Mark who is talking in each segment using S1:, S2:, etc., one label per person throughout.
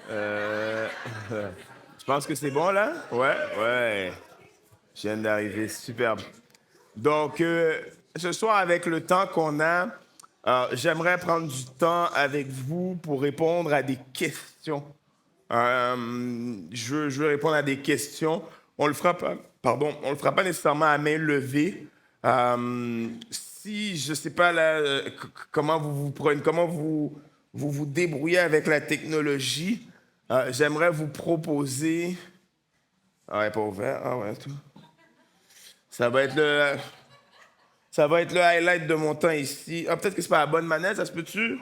S1: Euh, je pense que c'est bon là? Ouais, ouais. Je viens d'arriver, superbe. Donc, ce soir, avec le temps qu'on a, j'aimerais prendre du temps avec vous pour répondre à des questions. Je veux répondre à des questions. On le fera pas, pardon, on le fera pas nécessairement à main levée. Si je sais pas là, comment vous prenez, comment vous débrouillez avec la technologie, j'aimerais vous proposer. Ah ouais, pas ouvert. Ah ouais, tout. Ça va être le, ça va être le highlight de mon temps ici. Ah, peut-être que c'est pas la bonne manette, ça se peut-tu?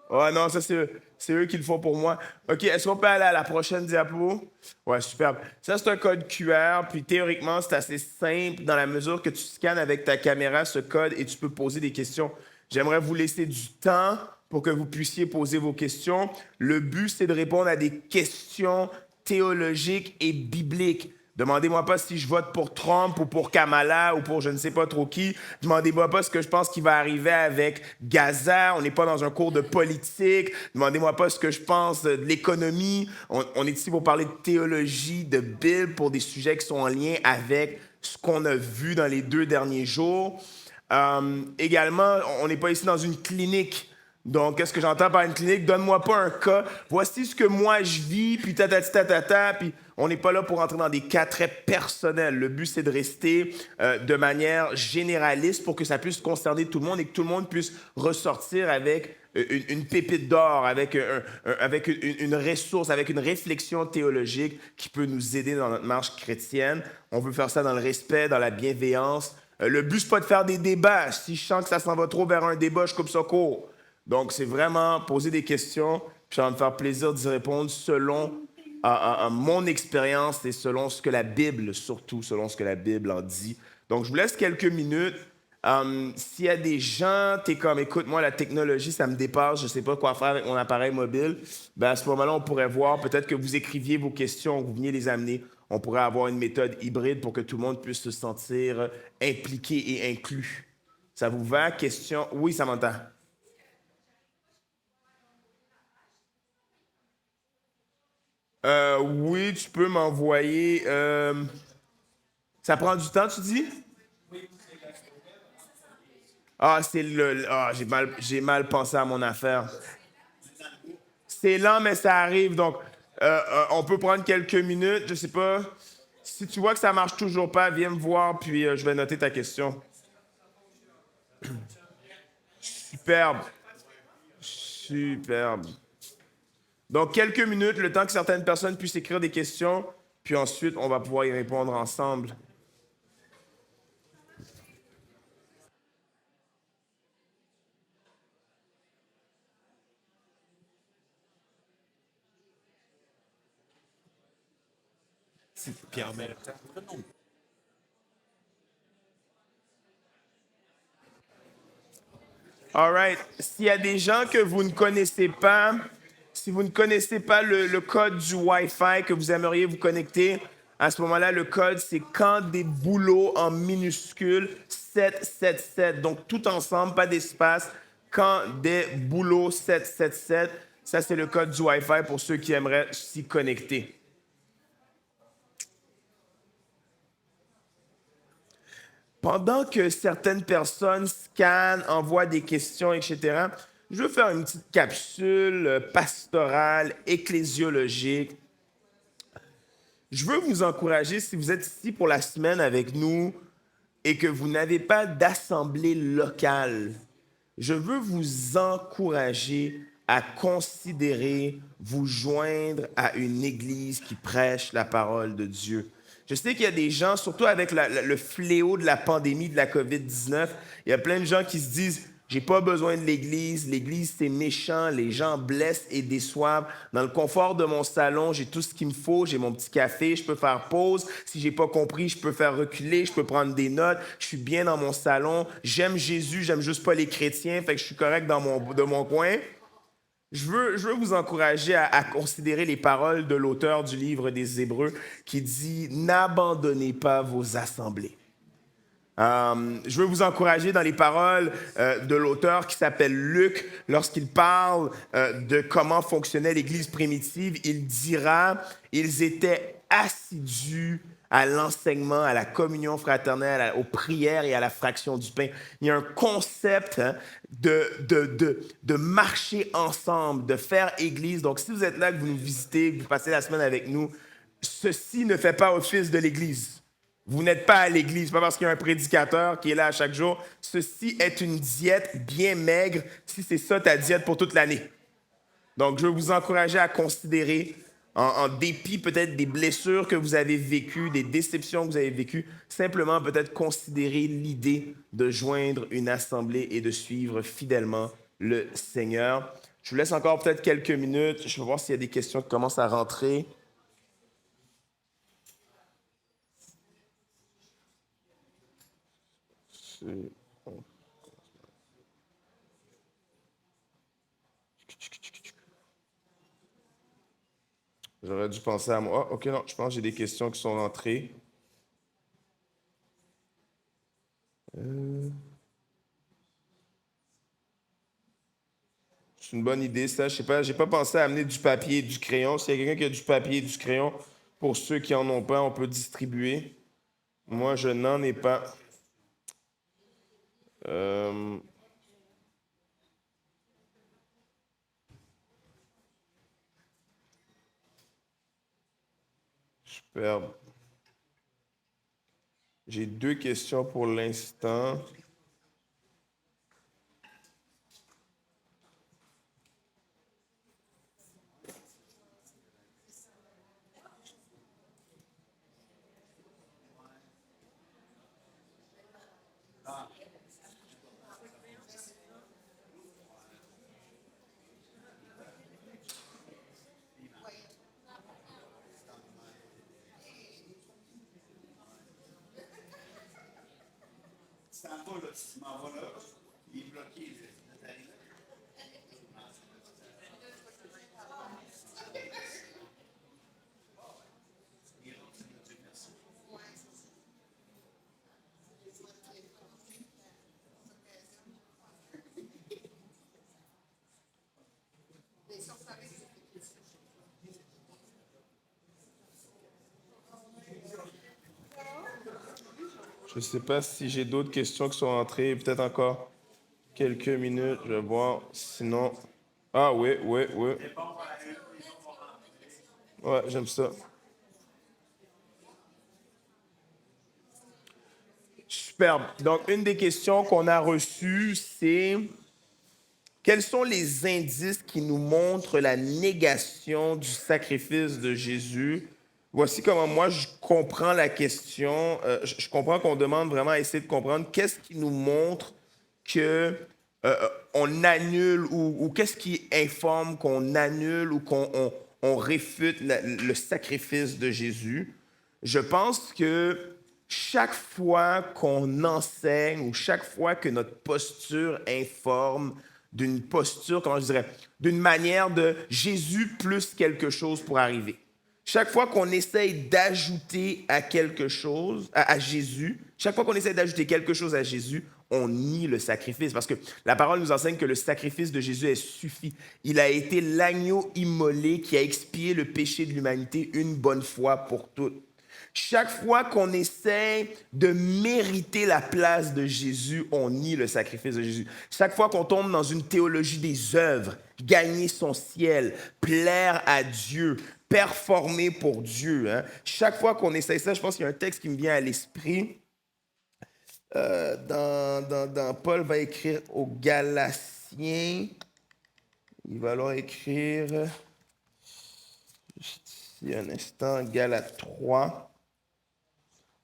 S1: Oh non, ça c'est eux qui le font pour moi. OK, est-ce qu'on peut aller à la prochaine diapo? Ouais, superbe. Ça, c'est un code QR, puis théoriquement, c'est assez simple dans la mesure que tu scannes avec ta caméra ce code et tu peux poser des questions. J'aimerais vous laisser du temps pour que vous puissiez poser vos questions. Le but, c'est de répondre à des questions théologiques et bibliques. Demandez-moi pas si je vote pour Trump ou pour Kamala ou pour je ne sais pas trop qui. Demandez-moi pas ce que je pense qui va arriver avec Gaza. On n'est pas dans un cours de politique. Demandez-moi pas ce que je pense de l'économie. On est ici pour parler de théologie, de Bible, pour des sujets qui sont en lien avec ce qu'on a vu dans les 2 derniers jours. Également, on n'est pas ici dans une clinique. Donc, qu'est-ce que j'entends par une clinique? Donne-moi pas un cas. Voici ce que moi je vis, puis puis on n'est pas là pour entrer dans des cas très personnels. Le but, c'est de rester de manière généraliste pour que ça puisse concerner tout le monde et que tout le monde puisse ressortir avec une pépite d'or, avec une ressource, avec une réflexion théologique qui peut nous aider dans notre marche chrétienne. On veut faire ça dans le respect, dans la bienveillance. Le but, c'est pas de faire des débats. Si je sens que ça s'en va trop vers un débat, je coupe ça court. Donc, c'est vraiment poser des questions, puis ça va me faire plaisir d'y répondre selon mon expérience et selon ce que la Bible, surtout selon ce que la Bible en dit. Donc, je vous laisse quelques minutes. S'il y a des gens, t'es comme, écoute, moi, la technologie, ça me dépasse, je ne sais pas quoi faire avec mon appareil mobile, ben à ce moment-là, on pourrait voir, peut-être que vous écriviez vos questions, que vous veniez les amener. On pourrait avoir une méthode hybride pour que tout le monde puisse se sentir impliqué et inclus. Ça vous va? Question? Oui, ça m'entend. Oui, tu peux m'envoyer. Ça prend du temps, tu dis? Ah, Ah, j'ai mal pensé à mon affaire. C'est lent, mais ça arrive. Donc, on peut prendre quelques minutes. Je sais pas. Si tu vois que ça marche toujours pas, viens me voir, puis je vais noter ta question. Superbe. Superbe. Donc, quelques minutes, le temps que certaines personnes puissent écrire des questions, puis ensuite, on va pouvoir y répondre ensemble. C'est Pierre Mel. All right. S'il y a des gens que vous ne connaissez pas, si vous ne connaissez pas le code du Wi-Fi que vous aimeriez vous connecter, à ce moment-là, le code, c'est quand des boulots en minuscules 777. Donc, tout ensemble, pas d'espace. Quand des boulots 777. Ça, c'est le code du Wi-Fi pour ceux qui aimeraient s'y connecter. Pendant que certaines personnes scannent, envoient des questions, etc., je veux faire une petite capsule pastorale, ecclésiologique. Je veux vous encourager, si vous êtes ici pour la semaine avec nous et que vous n'avez pas d'assemblée locale, je veux vous encourager à considérer vous joindre à une église qui prêche la parole de Dieu. Je sais qu'il y a des gens, surtout avec le fléau de la pandémie de la COVID-19, il y a plein de gens qui se disent, j'ai pas besoin de l'église c'est méchant, les gens blessent et déçoivent. Dans le confort de mon salon, j'ai tout ce qu'il me faut, j'ai mon petit café, je peux faire pause. Si j'ai pas compris, je peux faire reculer, je peux prendre des notes, je suis bien dans mon salon, j'aime Jésus, j'aime juste pas les chrétiens, fait que je suis correct de mon coin. Je veux vous encourager à considérer les paroles de l'auteur du livre des Hébreux qui dit n'abandonnez pas vos assemblées. Je veux vous encourager dans les paroles de l'auteur qui s'appelle Luc, lorsqu'il parle de comment fonctionnait l'Église primitive, il dira, ils étaient assidus à l'enseignement, à la communion fraternelle, aux prières et à la fraction du pain. Il y a un concept de marcher ensemble, de faire Église. Donc, si vous êtes là, que vous nous visitez, que vous passez la semaine avec nous, ceci ne fait pas office de l'Église. Vous n'êtes pas à l'église, pas parce qu'il y a un prédicateur qui est là à chaque jour. Ceci est une diète bien maigre si c'est ça ta diète pour toute l'année. Donc, je veux vous encourager à considérer, en dépit peut-être des blessures que vous avez vécues, des déceptions que vous avez vécues, simplement peut-être considérer l'idée de joindre une assemblée et de suivre fidèlement le Seigneur. Je vous laisse encore peut-être quelques minutes. Je vais voir s'il y a des questions qui commencent à rentrer. J'aurais dû penser à moi. Ah, OK, non, je pense que j'ai des questions qui sont rentrées. C'est une bonne idée, ça. Je sais pas, j'ai pas pensé à amener du papier et du crayon. S'il y a quelqu'un qui a du papier et du crayon, pour ceux qui en ont pas, on peut distribuer. Moi, je n'en ai pas. Superbe. J'ai 2 questions pour l'instant. Je ne sais pas si j'ai d'autres questions qui sont rentrées. Peut-être encore quelques minutes. Je vais voir. Sinon. Ah oui, oui, oui. Ouais, j'aime ça. Superbe. Donc, une des questions qu'on a reçues, c'est quels sont les indices qui nous montrent la négation du sacrifice de Jésus? Voici comment moi je comprends la question. Je comprends qu'on demande vraiment à essayer de comprendre qu'est-ce qui nous montre que on annule ou qu'est-ce qui informe qu'on annule ou qu'on réfute le sacrifice de Jésus. Je pense que chaque fois qu'on enseigne ou chaque fois que notre posture informe d'une posture, comment je dirais, d'une manière de Jésus plus quelque chose pour arriver. Chaque fois qu'on essaye d'ajouter à quelque chose, à Jésus, chaque fois qu'on essaye d'ajouter quelque chose à Jésus, on nie le sacrifice. Parce que la parole nous enseigne que le sacrifice de Jésus est suffi. Il a été l'agneau immolé qui a expié le péché de l'humanité une bonne fois pour toutes. Chaque fois qu'on essaie de mériter la place de Jésus, on nie le sacrifice de Jésus. Chaque fois qu'on tombe dans une théologie des œuvres, gagner son ciel, plaire à Dieu, performer pour Dieu, hein, chaque fois qu'on essaie ça, je pense qu'il y a un texte qui me vient à l'esprit. Dans Paul va écrire aux Galatiens, il va leur écrire, juste ici un instant, Galates 3.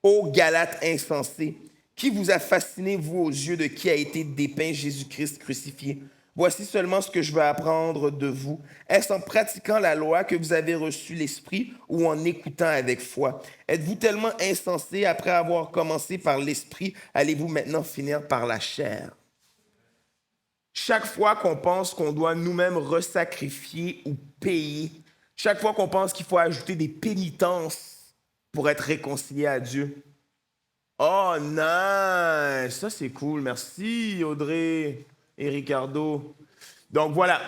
S1: Ô Galates insensés, qui vous a fasciné, vous, aux yeux de qui a été dépeint Jésus-Christ crucifié? Voici seulement ce que je veux apprendre de vous. Est-ce en pratiquant la loi que vous avez reçu l'Esprit ou en écoutant avec foi? Êtes-vous tellement insensés, après avoir commencé par l'Esprit, allez-vous maintenant finir par la chair? Chaque fois qu'on pense qu'on doit nous-mêmes resacrifier ou payer, chaque fois qu'on pense qu'il faut ajouter des pénitences pour être réconcilié à Dieu. Oh, nice! Ça, c'est cool. Merci, Audrey et Ricardo. Donc, voilà.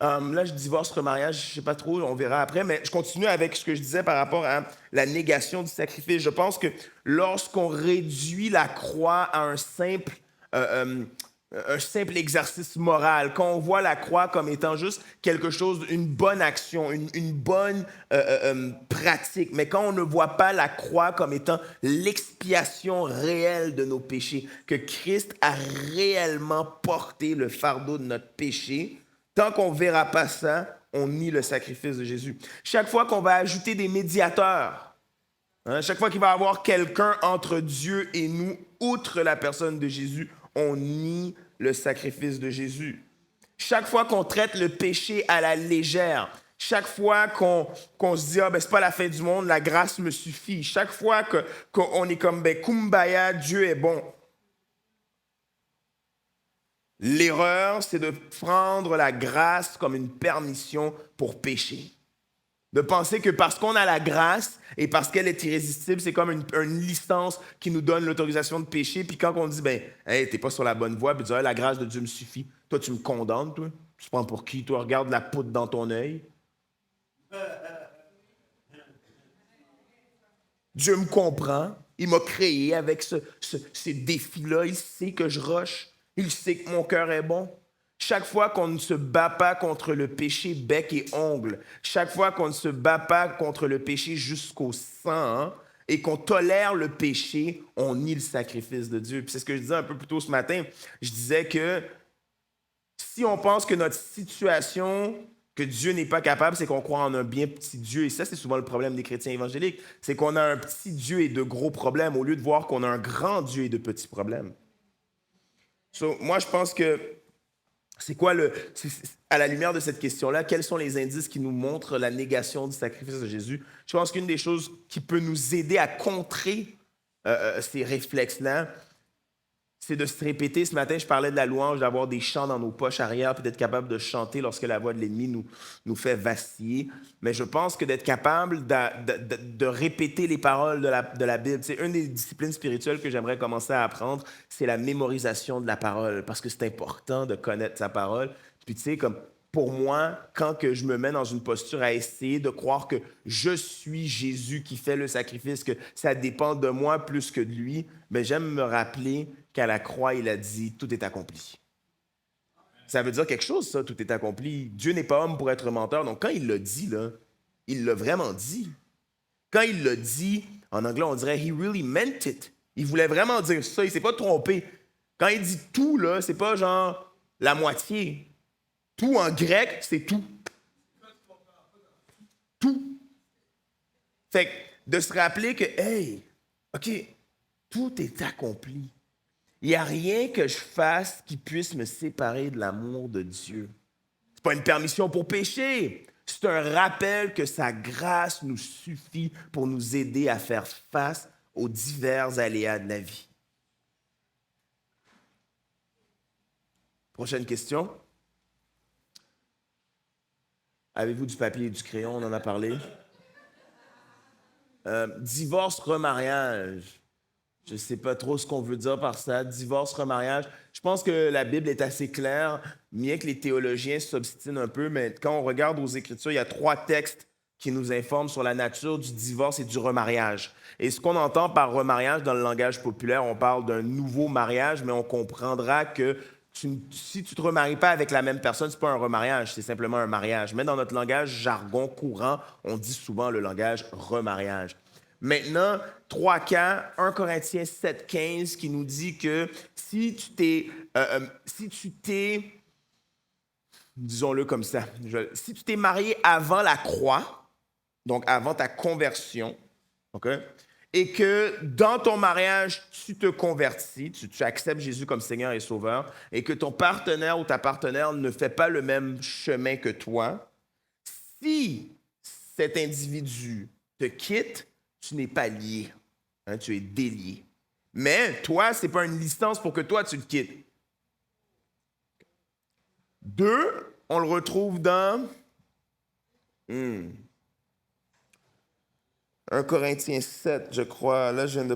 S1: Là, je divorce, remariage, je ne sais pas trop, on verra après, mais je continue avec ce que je disais par rapport à la négation du sacrifice. Je pense que lorsqu'on réduit la croix à un simple exercice moral, quand on voit la croix comme étant juste quelque chose, une bonne action, une bonne pratique, mais quand on ne voit pas la croix comme étant l'expiation réelle de nos péchés, que Christ a réellement porté le fardeau de notre péché, tant qu'on ne verra pas ça, on nie le sacrifice de Jésus. Chaque fois qu'on va ajouter des médiateurs, chaque fois qu'il va y avoir quelqu'un entre Dieu et nous, outre la personne de Jésus, on nie le sacrifice de Jésus. Chaque fois qu'on traite le péché à la légère, chaque fois qu'on se dit « Ah, ben, c'est pas la fin du monde, la grâce me suffit », chaque fois qu'on est comme ben, « Kumbaya, Dieu est bon », l'erreur, c'est de prendre la grâce comme une permission pour pécher. De penser que parce qu'on a la grâce et parce qu'elle est irrésistible, c'est comme une licence qui nous donne l'autorisation de pécher. Puis quand on dit, ben, hey, t'es pas sur la bonne voie, puis tu dis, la grâce de Dieu me suffit. Toi, tu me condamnes, toi. Tu te prends pour qui? Toi, regarde la poudre dans ton œil. Dieu me comprend. Il m'a créé avec ces défis-là. Il sait que je rush. Il sait que mon cœur est bon. Chaque fois qu'on ne se bat pas contre le péché bec et ongle, chaque fois qu'on ne se bat pas contre le péché jusqu'au sang et qu'on tolère le péché, on nie le sacrifice de Dieu. Puis c'est ce que je disais un peu plus tôt ce matin. Je disais que si on pense que notre situation, que Dieu n'est pas capable, c'est qu'on croit en un bien petit Dieu. Et ça, c'est souvent le problème des chrétiens évangéliques. C'est qu'on a un petit Dieu et de gros problèmes au lieu de voir qu'on a un grand Dieu et de petits problèmes. Moi, je pense que c'est quoi à la lumière de cette question-là, quels sont les indices qui nous montrent la négation du sacrifice de Jésus? Je pense qu'une des choses qui peut nous aider à contrer ces réflexes-là, c'est de se répéter. Ce matin, je parlais de la louange, d'avoir des chants dans nos poches arrière, puis d'être capable de chanter lorsque la voix de l'ennemi nous fait vaciller. Mais je pense que d'être capable de répéter les paroles de la Bible, c'est une des disciplines spirituelles que j'aimerais commencer à apprendre, c'est la mémorisation de la parole, parce que c'est important de connaître sa parole. Puis tu sais, comme pour moi, quand que je me mets dans une posture à essayer de croire que je suis Jésus qui fait le sacrifice, que ça dépend de moi plus que de lui, bien, j'aime me rappeler qu'à la croix, il a dit « tout est accompli ». Ça veut dire quelque chose, ça, tout est accompli. Dieu n'est pas homme pour être menteur. Donc, quand il l'a dit, là, il l'a vraiment dit. Quand il l'a dit, en anglais, on dirait « he really meant it ». Il voulait vraiment dire ça, il ne s'est pas trompé. Quand il dit « tout », là, c'est pas genre la moitié. Tout en grec, c'est tout. Tout. Fait que de se rappeler que, hey, OK, tout est accompli. Il n'y a rien que je fasse qui puisse me séparer de l'amour de Dieu. Ce n'est pas une permission pour pécher. C'est un rappel que sa grâce nous suffit pour nous aider à faire face aux divers aléas de la vie. Prochaine question. Avez-vous du papier et du crayon? On en a parlé. Divorce, remariage. Je ne sais pas trop ce qu'on veut dire par ça. Divorce, remariage. Je pense que la Bible est assez claire, bien que les théologiens s'obstinent un peu, mais quand on regarde aux Écritures, il y a 3 textes qui nous informent sur la nature du divorce et du remariage. Et ce qu'on entend par remariage dans le langage populaire, on parle d'un nouveau mariage, mais on comprendra que si tu ne te remaries pas avec la même personne, ce n'est pas un remariage, c'est simplement un mariage. Mais dans notre langage jargon courant, on dit souvent le langage remariage. Maintenant, 3 cas, 1 Corinthiens 7, 15, qui nous dit que si tu t'es, disons-le comme ça, si tu t'es marié avant la croix, donc avant ta conversion, okay, et que dans ton mariage, tu te convertis, tu acceptes Jésus comme Seigneur et Sauveur, et que ton partenaire ou ta partenaire ne fait pas le même chemin que toi, si cet individu te quitte, tu n'es pas lié, tu es délié. Mais toi, ce n'est pas une licence pour que toi, tu le quittes. 2, on le retrouve dans 1 Corinthiens 7, je crois. Là, je viens de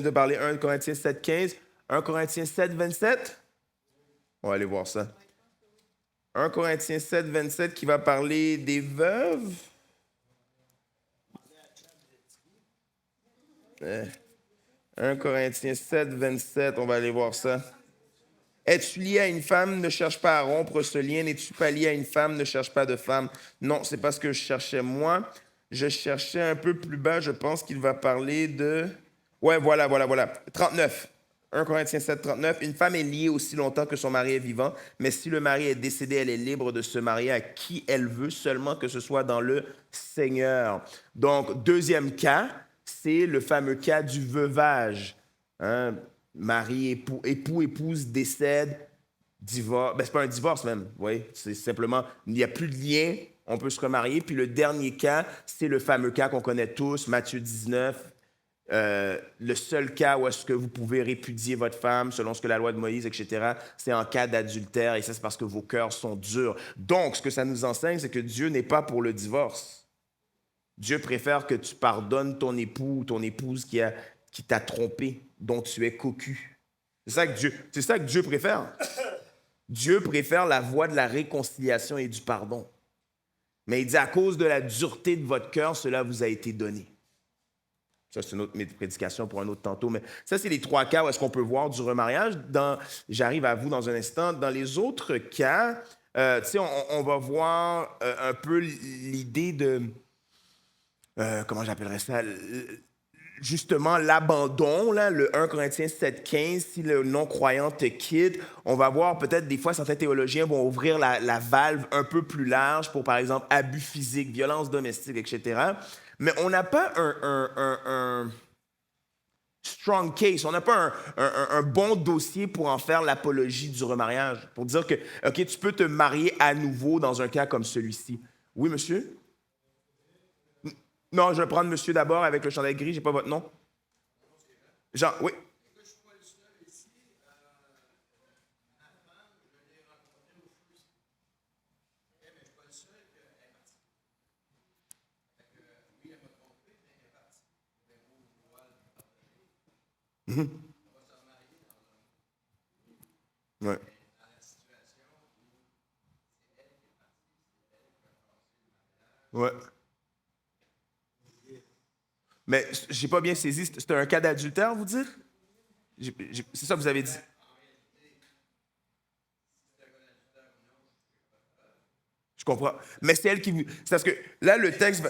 S1: parler 1 Corinthiens 7, 15. 1 Corinthiens 7, 27. On va aller voir ça. 1 Corinthiens 7, 27 qui va parler des veuves. 1 Corinthiens 7, 27, on va aller voir ça. Es-tu lié à une femme, ne cherche pas à rompre ce lien. N'es-tu pas lié à une femme, ne cherche pas de femme. Non, c'est pas ce que je cherchais moi. Je cherchais un peu plus bas, je pense qu'il va parler de... Ouais, voilà. 39. 1 Corinthiens 7, 39. Une femme est liée aussi longtemps que son mari est vivant, mais si le mari est décédé, elle est libre de se marier à qui elle veut, seulement que ce soit dans le Seigneur. Donc, deuxième cas, c'est le fameux cas du veuvage. Hein? Mari, épouse décède, divorce. Ben, c'est pas un divorce même, oui. C'est simplement, il n'y a plus de lien, on peut se remarier. Puis le dernier cas, c'est le fameux cas qu'on connaît tous, Matthieu 19. Le seul cas où est-ce que vous pouvez répudier votre femme, selon ce que la loi de Moïse, etc., c'est en cas d'adultère, et ça, c'est parce que vos cœurs sont durs. Donc, ce que ça nous enseigne, c'est que Dieu n'est pas pour le divorce. Dieu préfère que tu pardonnes ton époux ou ton épouse qui t'a trompé, dont tu es cocu. C'est ça que Dieu préfère. Dieu préfère la voie de la réconciliation et du pardon. Mais il dit, à cause de la dureté de votre cœur, cela vous a été donné. Ça, c'est une autre prédication pour un autre tantôt. Mais ça, c'est les 3 cas où est-ce qu'on peut voir du remariage. J'arrive à vous dans un instant. Dans les autres cas, on va voir un peu l'idée de... comment j'appellerais ça? Justement, l'abandon, là, le 1 Corinthiens 7, 15, si le non-croyant te quitte, on va voir peut-être des fois certains théologiens vont ouvrir la valve un peu plus large pour, par exemple, abus physique, violence domestique, etc. Mais on n'a pas un strong case, on n'a pas un bon dossier pour en faire l'apologie du remariage, pour dire que, OK, tu peux te marier à nouveau dans un cas comme celui-ci. Oui, monsieur? Non, je vais prendre monsieur d'abord avec le chandail gris. J'ai pas votre nom. Jean, oui. Ouais. Ouais. Mais j'ai pas bien saisi. C'était un cas d'adultère, vous dites? C'est ça que vous avez dit. Je comprends. Mais c'est elle qui vous. C'est parce que là, le texte va.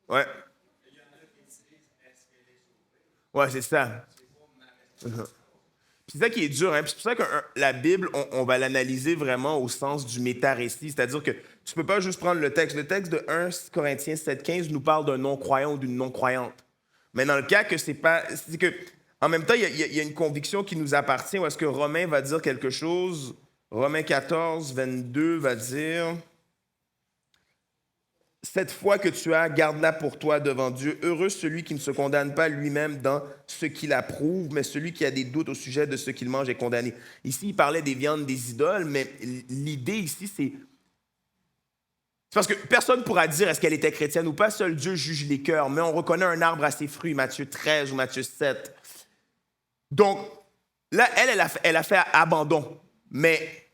S1: Ouais. Ouais, c'est ça. Puis c'est ça qui est dur, hein? Puis c'est pour ça que la Bible, on va l'analyser vraiment au sens du méta-récit, c'est-à-dire que tu ne peux pas juste prendre le texte. Le texte de 1 Corinthiens 7,15 nous parle d'un non-croyant ou d'une non-croyante. Mais dans le cas que c'est pas... C'est que, en même temps, il y a une conviction qui nous appartient, où est-ce que Romain va dire quelque chose, Romains 14, 22 va dire... Cette foi que tu as, garde-la pour toi devant Dieu. Heureux celui qui ne se condamne pas lui-même dans ce qu'il approuve, mais celui qui a des doutes au sujet de ce qu'il mange est condamné. Ici, il parlait des viandes des idoles, mais l'idée ici, c'est parce que personne ne pourra dire est-ce qu'elle était chrétienne ou pas. Seul Dieu juge les cœurs, mais on reconnaît un arbre à ses fruits, Matthieu 13 ou Matthieu 7. Donc, là, elle a fait abandon, mais...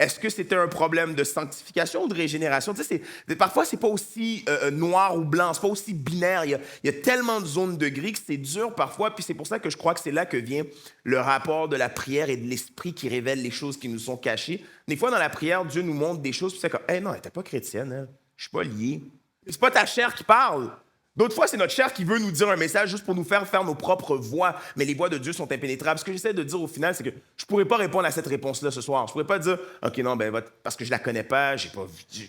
S1: Est-ce que c'était un problème de sanctification ou de régénération? Tu sais, parfois, c'est pas aussi noir ou blanc, c'est pas aussi binaire. Il y a tellement de zones de gris que c'est dur parfois, puis c'est pour ça que je crois que c'est là que vient le rapport de la prière et de l'esprit qui révèle les choses qui nous sont cachées. Des fois, dans la prière, Dieu nous montre des choses, puis c'est comme, hey, non, elle n'était pas chrétienne, elle. Je suis pas lié. C'est pas ta chair qui parle. D'autres fois, c'est notre chair qui veut nous dire un message juste pour nous faire nos propres voix, mais les voix de Dieu sont impénétrables. Ce que j'essaie de dire au final, c'est que je ne pourrais pas répondre à cette réponse-là ce soir. Je ne pourrais pas dire, OK, non, ben, parce que je ne la connais pas, j'ai pas vu.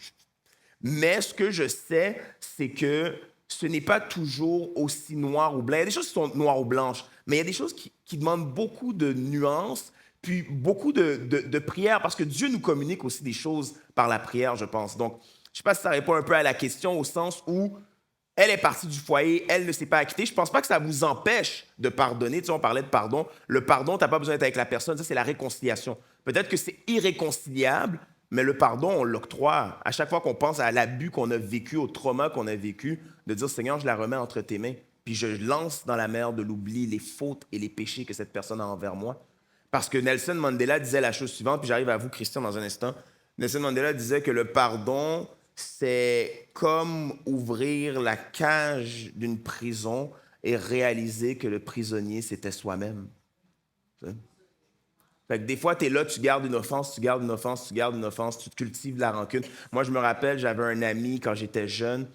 S1: Mais ce que je sais, c'est que ce n'est pas toujours aussi noir ou blanc. Il y a des choses qui sont noires ou blanches, mais il y a des choses qui demandent beaucoup de nuances, puis beaucoup de prières, parce que Dieu nous communique aussi des choses par la prière, je pense. Donc, je ne sais pas si ça répond un peu à la question au sens où elle est partie du foyer, elle ne s'est pas acquittée. Je ne pense pas que ça vous empêche de pardonner. Tu sais, on parlait de pardon. Le pardon, tu n'as pas besoin d'être avec la personne. Ça, c'est la réconciliation. Peut-être que c'est irréconciliable, mais le pardon, on l'octroie. À chaque fois qu'on pense à l'abus qu'on a vécu, au trauma qu'on a vécu, de dire, Seigneur, je la remets entre tes mains. Puis je lance dans la mer de l'oubli les fautes et les péchés que cette personne a envers moi. Parce que Nelson Mandela disait la chose suivante, puis j'arrive à vous, Christian, dans un instant. Nelson Mandela disait que le pardon, c'est comme ouvrir la cage d'une prison et réaliser que le prisonnier, c'était soi-même. Fait que des fois, tu es là, tu gardes une offense, tu gardes une offense, tu gardes une offense, tu te cultives la rancune. Moi, je me rappelle, j'avais un ami quand j'étais jeune,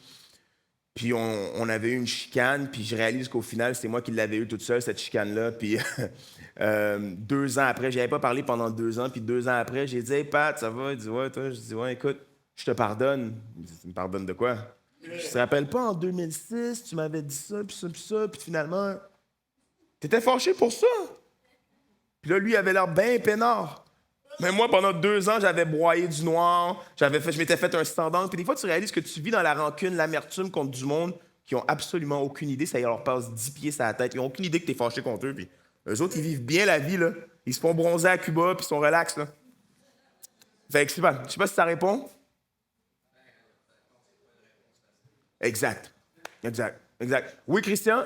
S1: puis on avait eu une chicane, puis je réalise qu'au final, c'est moi qui l'avais eu toute seule, cette chicane-là. Puis 2 ans après, je n'avais pas parlé pendant 2 ans, puis 2 ans après, j'ai dit « Hey Pat, ça va? » Il dit « Ouais, toi? » Je dis « Ouais, écoute, je te pardonne. » Il dit « Tu me pardonnes de quoi? » Je te rappelle pas, en 2006, tu m'avais dit ça, puis finalement, t'étais fâché pour ça. Puis là, lui, il avait l'air bien peinard. Mais moi, pendant 2 ans, j'avais broyé du noir, je m'étais fait un standard. Puis des fois, tu réalises que tu vis dans la rancune, l'amertume contre du monde qui ont absolument aucune idée. Ça leur passe 10 pieds sur la tête. Ils n'ont aucune idée que tu es fâché contre eux. Puis eux autres, ils vivent bien la vie, là. Ils se font bronzer à Cuba, puis ils sont relax, là. Fait que je sais pas si ça répond. Exact. Exact. Exact. Oui, Christian?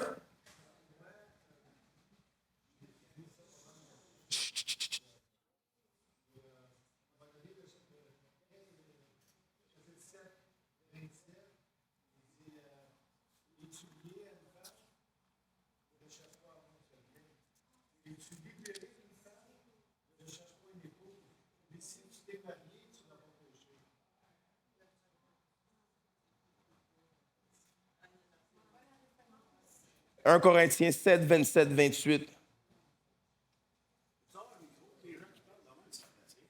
S1: 1 Corinthiens 7, 27, 28.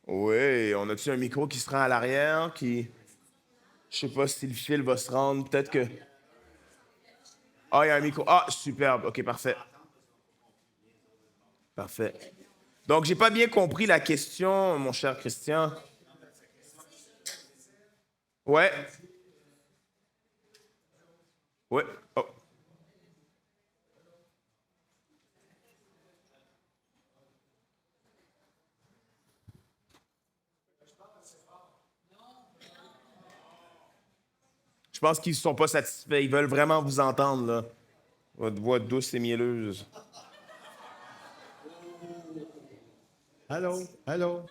S1: Oui, on a-tu un micro qui se rend à l'arrière, qui... Je sais pas si le fil va se rendre, peut-être que... Ah, il y a un micro. Ah, superbe. OK, parfait. Parfait. Donc, j'ai pas bien compris la question, mon cher Christian. Ouais. Ouais. Oh. Je pense qu'ils ne sont pas satisfaits. Ils veulent vraiment vous entendre, là. Votre voix douce et mielleuse.
S2: Allô, allô.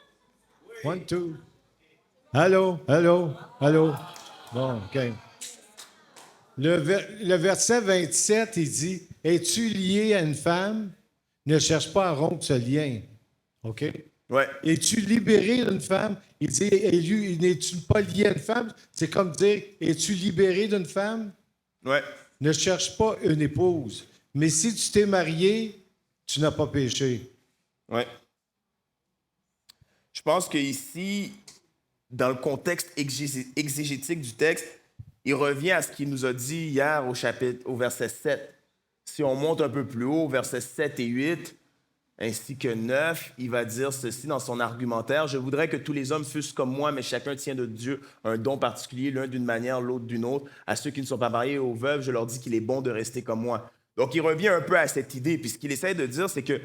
S2: 1, 2. Allô, allô, allô. Bon, OK. Le verset 27, il dit, es-tu lié à une femme? Ne cherche pas à rompre ce lien. OK?
S1: Ouais.
S2: Es-tu libéré d'une femme? Il dit, n'es-tu pas lié à une femme? C'est comme dire, es-tu libéré d'une femme?
S1: Ouais.
S2: Ne cherche pas une épouse. Mais si tu t'es marié, tu n'as pas péché.
S1: Ouais. Je pense qu'ici, dans le contexte exégétique du texte, il revient à ce qu'il nous a dit hier au verset 7. Si on monte un peu plus haut, versets 7 et 8, ainsi que 9, il va dire ceci dans son argumentaire. « Je voudrais que tous les hommes fussent comme moi, mais chacun tient de Dieu un don particulier, l'un d'une manière, l'autre d'une autre. À ceux qui ne sont pas mariés et aux veuves, je leur dis qu'il est bon de rester comme moi. » Donc, il revient un peu à cette idée. Puis ce qu'il essaie de dire, c'est que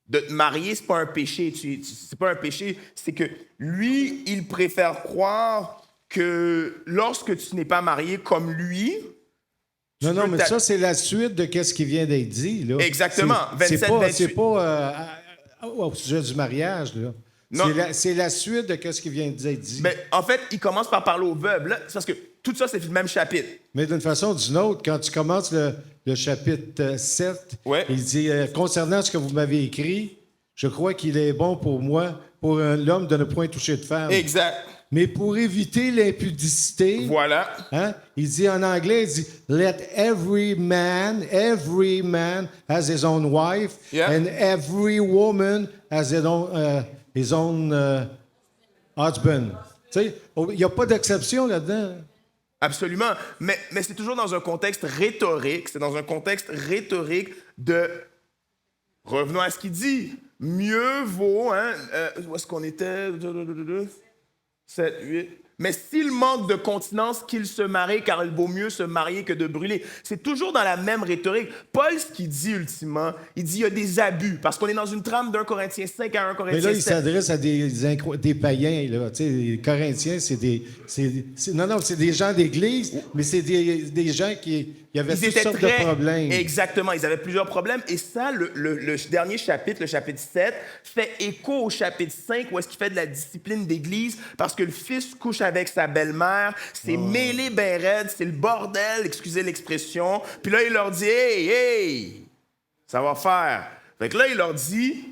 S1: de te marier, c'est pas un péché. C'est pas un péché, c'est que lui, il préfère croire que lorsque tu n'es pas marié comme lui...
S2: Non, mais ça, c'est la suite de ce qui vient d'être dit. Là.
S1: Exactement. 27, 28.
S2: C'est pas au sujet du mariage. Là. C'est la suite de ce qui vient d'être dit.
S1: Mais en fait, il commence par parler aux veuves. Là, c'est parce que tout ça, c'est le même chapitre.
S2: Mais d'une façon ou d'une autre, quand tu commences le chapitre 7,
S1: ouais.
S2: Il dit concernant ce que vous m'avez écrit, je crois qu'il est bon pour moi, pour l'homme, de ne point toucher de femme.
S1: Exact.
S2: Mais pour éviter l'impudicité,
S1: voilà.
S2: Hein, il dit en anglais, il dit let every man has his own wife, and every woman has his own husband. Tu sais, il n'y a pas d'exception là-dedans.
S1: Absolument. Mais c'est toujours dans un contexte rhétorique. C'est dans un contexte rhétorique de... Revenons à ce qu'il dit. Mieux vaut, hein, où est-ce qu'on était? 7, 8. Mais s'il manque de continence, qu'il se marie, car il vaut mieux se marier que de brûler. C'est toujours dans la même rhétorique. Paul, ce qu'il dit ultimement, il dit il y a des abus, parce qu'on est dans une trame d'un Corinthiens 5 à 1 Corinthiens 7.
S2: Mais là, il s'adresse à des païens. Là. Tu sais, les Corinthiens, c'est des gens d'église, mais c'est des gens qui avaient toutes sortes de problèmes.
S1: Exactement, ils avaient plusieurs problèmes. Et ça, le dernier chapitre, le chapitre 7, fait écho au chapitre 5, où est-ce qu'il fait de la discipline d'église, parce que le fils couche avec sa belle-mère, c'est mêlé ben raide, c'est le bordel, excusez l'expression. Puis là, il leur dit « Hey, ça va faire. » Fait que là, il leur dit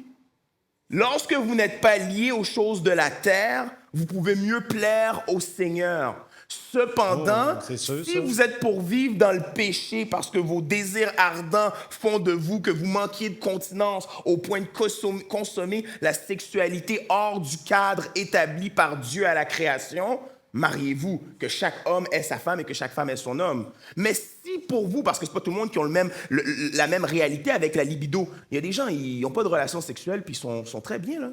S1: « Lorsque vous n'êtes pas liés aux choses de la terre, vous pouvez mieux plaire au Seigneur. » Cependant, si vous êtes pour vivre dans le péché parce que vos désirs ardents font de vous que vous manquiez de continence au point de consommer la sexualité hors du cadre établi par Dieu à la création, mariez-vous, que chaque homme ait sa femme et que chaque femme ait son homme. Mais si pour vous, parce que c'est pas tout le monde qui ont la même réalité avec la libido, il y a des gens, ils n'ont pas de relations sexuelles puis ils sont très bien, là.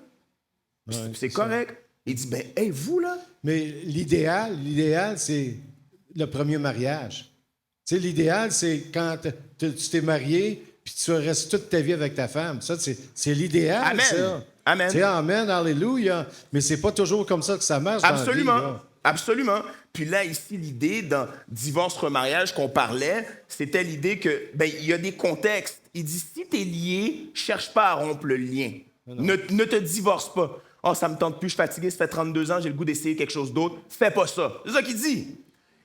S1: Ouais, c'est correct. Il dit, ben, hey, vous, là.
S2: Mais l'idéal, c'est le premier mariage. Tu sais, l'idéal, c'est quand tu t'es marié, puis tu restes toute ta vie avec ta femme. Ça, c'est l'idéal,
S1: amen.
S2: Ça.
S1: Amen.
S2: C'est amen, alléluia. Mais c'est pas toujours comme ça que ça marche
S1: absolument,
S2: dans la vie, là.
S1: Absolument. Puis là, ici, l'idée dans divorce-remariage qu'on parlait, c'était l'idée que, ben, il y a des contextes. Il dit, si t'es lié, cherche pas à rompre le lien. Ne te divorce pas. « Oh, ça me tente plus, je suis fatigué, ça fait 32 ans, j'ai le goût d'essayer quelque chose d'autre. » Fais pas ça. C'est ça qu'il dit.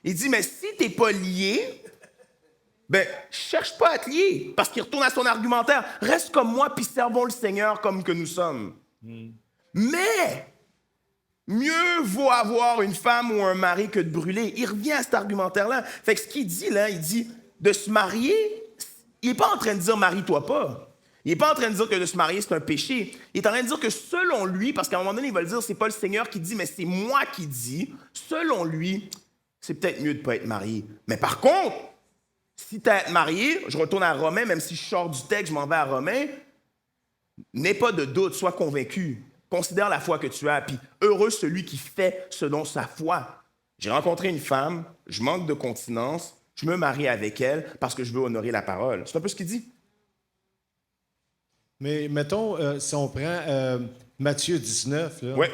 S1: Il dit, mais si t'es pas lié, ben, cherche pas à te lier. Parce qu'il retourne à son argumentaire. Reste comme moi, puis servons le Seigneur comme que nous sommes. Mais, mieux vaut avoir une femme ou un mari que de brûler. Il revient à cet argumentaire-là. Fait que ce qu'il dit, là, il dit, de se marier, il n'est pas en train de dire « marie-toi pas ». Il n'est pas en train de dire que de se marier, c'est un péché. Il est en train de dire que selon lui, parce qu'à un moment donné, il va le dire, c'est pas le Seigneur qui dit, mais c'est moi qui dis, selon lui, c'est peut-être mieux de ne pas être marié. Mais par contre, si tu as à être marié, je retourne à Romains, même si je sors du texte, je m'en vais à Romains, n'aie pas de doute, sois convaincu. Considère la foi que tu as, puis heureux celui qui fait selon sa foi. J'ai rencontré une femme, je manque de continence, je me marie avec elle parce que je veux honorer la parole. C'est un peu ce qu'il dit.
S2: Mais mettons, si on prend Matthieu 19, là,
S1: ouais.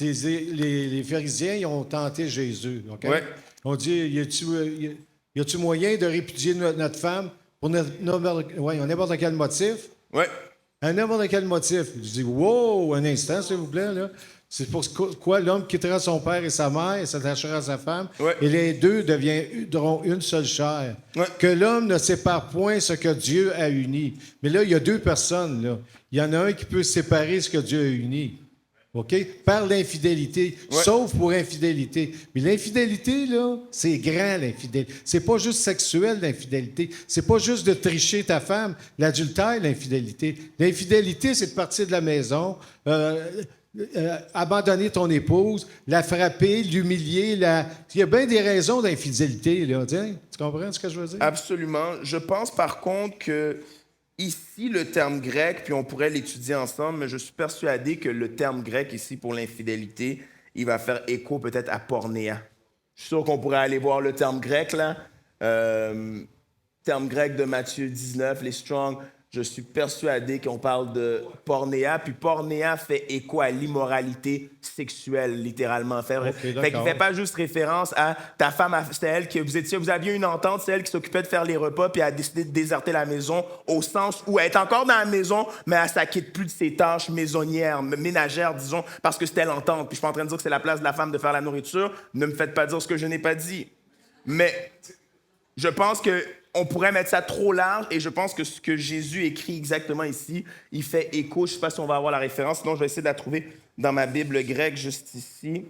S2: les pharisiens ils ont tenté Jésus. Okay?
S1: Ouais.
S2: On dit, y a-tu moyen de répudier notre femme pour n'importe quel motif?
S1: Oui.
S2: À n'importe quel motif. Je dis, wow, un instant, s'il vous plaît. Là. C'est pour quoi l'homme quittera son père et sa mère et s'attachera à sa femme, et les deux deviendront une seule chair. Que l'homme ne sépare point ce que Dieu a uni. Mais là, il y a deux personnes. Là. Il y en a un qui peut séparer ce que Dieu a uni. OK? Par l'infidélité, sauf pour infidélité. Mais l'infidélité, là, c'est grand, l'infidélité. C'est pas juste sexuel, l'infidélité. C'est pas juste de tricher ta femme. L'adultère, l'infidélité. L'infidélité, c'est de partir de la maison, abandonner ton épouse, la frapper, l'humilier. Il y a bien des raisons d'infidélité, là. Tiens, tu comprends ce que je veux dire?
S1: Absolument. Je pense, par contre, que ici, le terme grec, puis on pourrait l'étudier ensemble, mais je suis persuadé que le terme grec ici pour l'infidélité, il va faire écho peut-être à pornéa. Je suis sûr qu'on pourrait aller voir le terme grec, là. Terme grec de Matthieu 19, les Strong. Je suis persuadé qu'on parle de pornéa, puis pornéa fait écho à l'immoralité sexuelle, littéralement. Fait qu'il ne fait pas juste référence à ta femme, c'était elle que vous aviez une entente, c'est elle qui s'occupait de faire les repas, puis elle a décidé de déserter la maison, au sens où elle est encore dans la maison, mais elle ne s'acquitte plus de ses tâches maisonnières, ménagères, disons, parce que c'était l'entente. Puis je suis pas en train de dire que c'est la place de la femme de faire la nourriture. Ne me faites pas dire ce que je n'ai pas dit. Mais je pense qu'on pourrait mettre ça trop large, et je pense que ce que Jésus écrit exactement ici, il fait écho. Je ne sais pas si on va avoir la référence, sinon je vais essayer de la trouver dans ma Bible grecque, juste ici.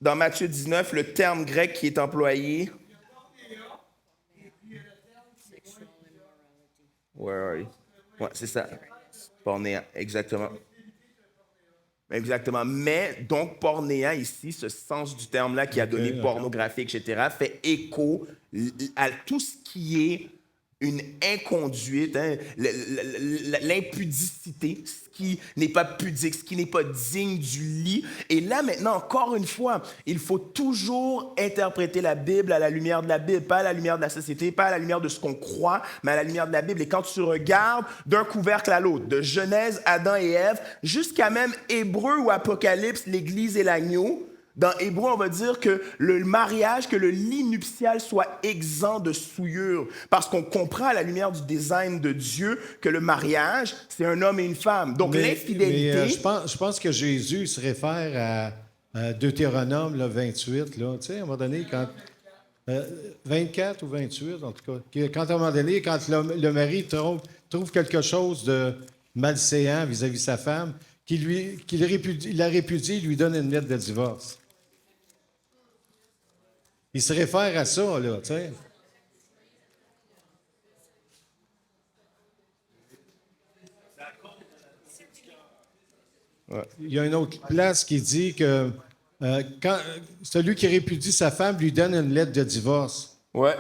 S1: Dans Matthieu 19, le terme grec qui est employé... Where are you? Ouais, c'est ça. Pornéa, exactement. Exactement. Mais, donc, pornéa, ici, ce sens du terme-là qui a donné pornographie, etc., fait écho à tout ce qui est une inconduite, l'impudicité, ce qui n'est pas pudique, ce qui n'est pas digne du lit. Et là, maintenant, encore une fois, il faut toujours interpréter la Bible à la lumière de la Bible, pas à la lumière de la société, pas à la lumière de ce qu'on croit, mais à la lumière de la Bible. Et quand tu regardes d'un couvercle à l'autre, de Genèse, Adam et Ève, jusqu'à même Hébreu ou Apocalypse, l'Église et l'agneau, dans Hébreu, on va dire que le mariage, que le lit nuptial soit exempt de souillure. Parce qu'on comprend à la lumière du design de Dieu que le mariage, c'est un homme et une femme. Donc l'infidélité...
S2: Mais, je pense que Jésus se réfère à Deutéronome là, 28, là, tu sais, à un moment donné, quand... 24 ou 28, en tout cas. Quand à un moment donné, quand le mari trouve quelque chose de malséant vis-à-vis de sa femme, il la répudie, il lui donne une lettre de divorce. Il se réfère à ça, là, tu sais. Ouais. Il y a une autre place qui dit que quand celui qui répudie sa femme lui donne une lettre de divorce.
S1: Ouais.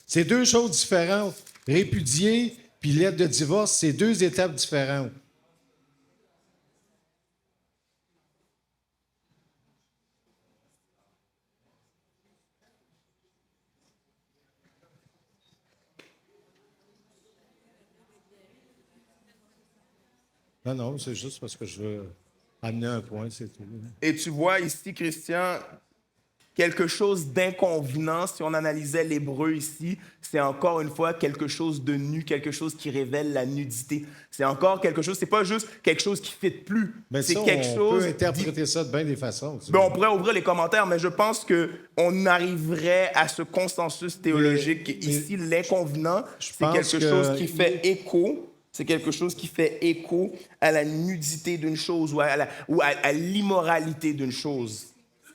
S2: C'est deux choses différentes. Répudier puis lettre de divorce, c'est deux étapes différentes. Non, c'est juste parce que je veux amener un point, c'est tout.
S1: Et tu vois ici, Christian, quelque chose d'inconvenant, si on analysait l'hébreu ici, c'est encore une fois quelque chose de nu, quelque chose qui révèle la nudité. C'est encore quelque chose, c'est pas juste quelque chose qui ne fit plus.
S2: Mais
S1: c'est
S2: ça,
S1: quelque chose...
S2: On peut interpréter ça de bien des façons.
S1: Ben, on pourrait ouvrir les commentaires, mais je pense qu'on arriverait à ce consensus théologique. Ici, l'inconvenant, c'est quelque chose qui fait écho. C'est quelque chose qui fait écho à la nudité d'une chose ou à l'immoralité d'une chose.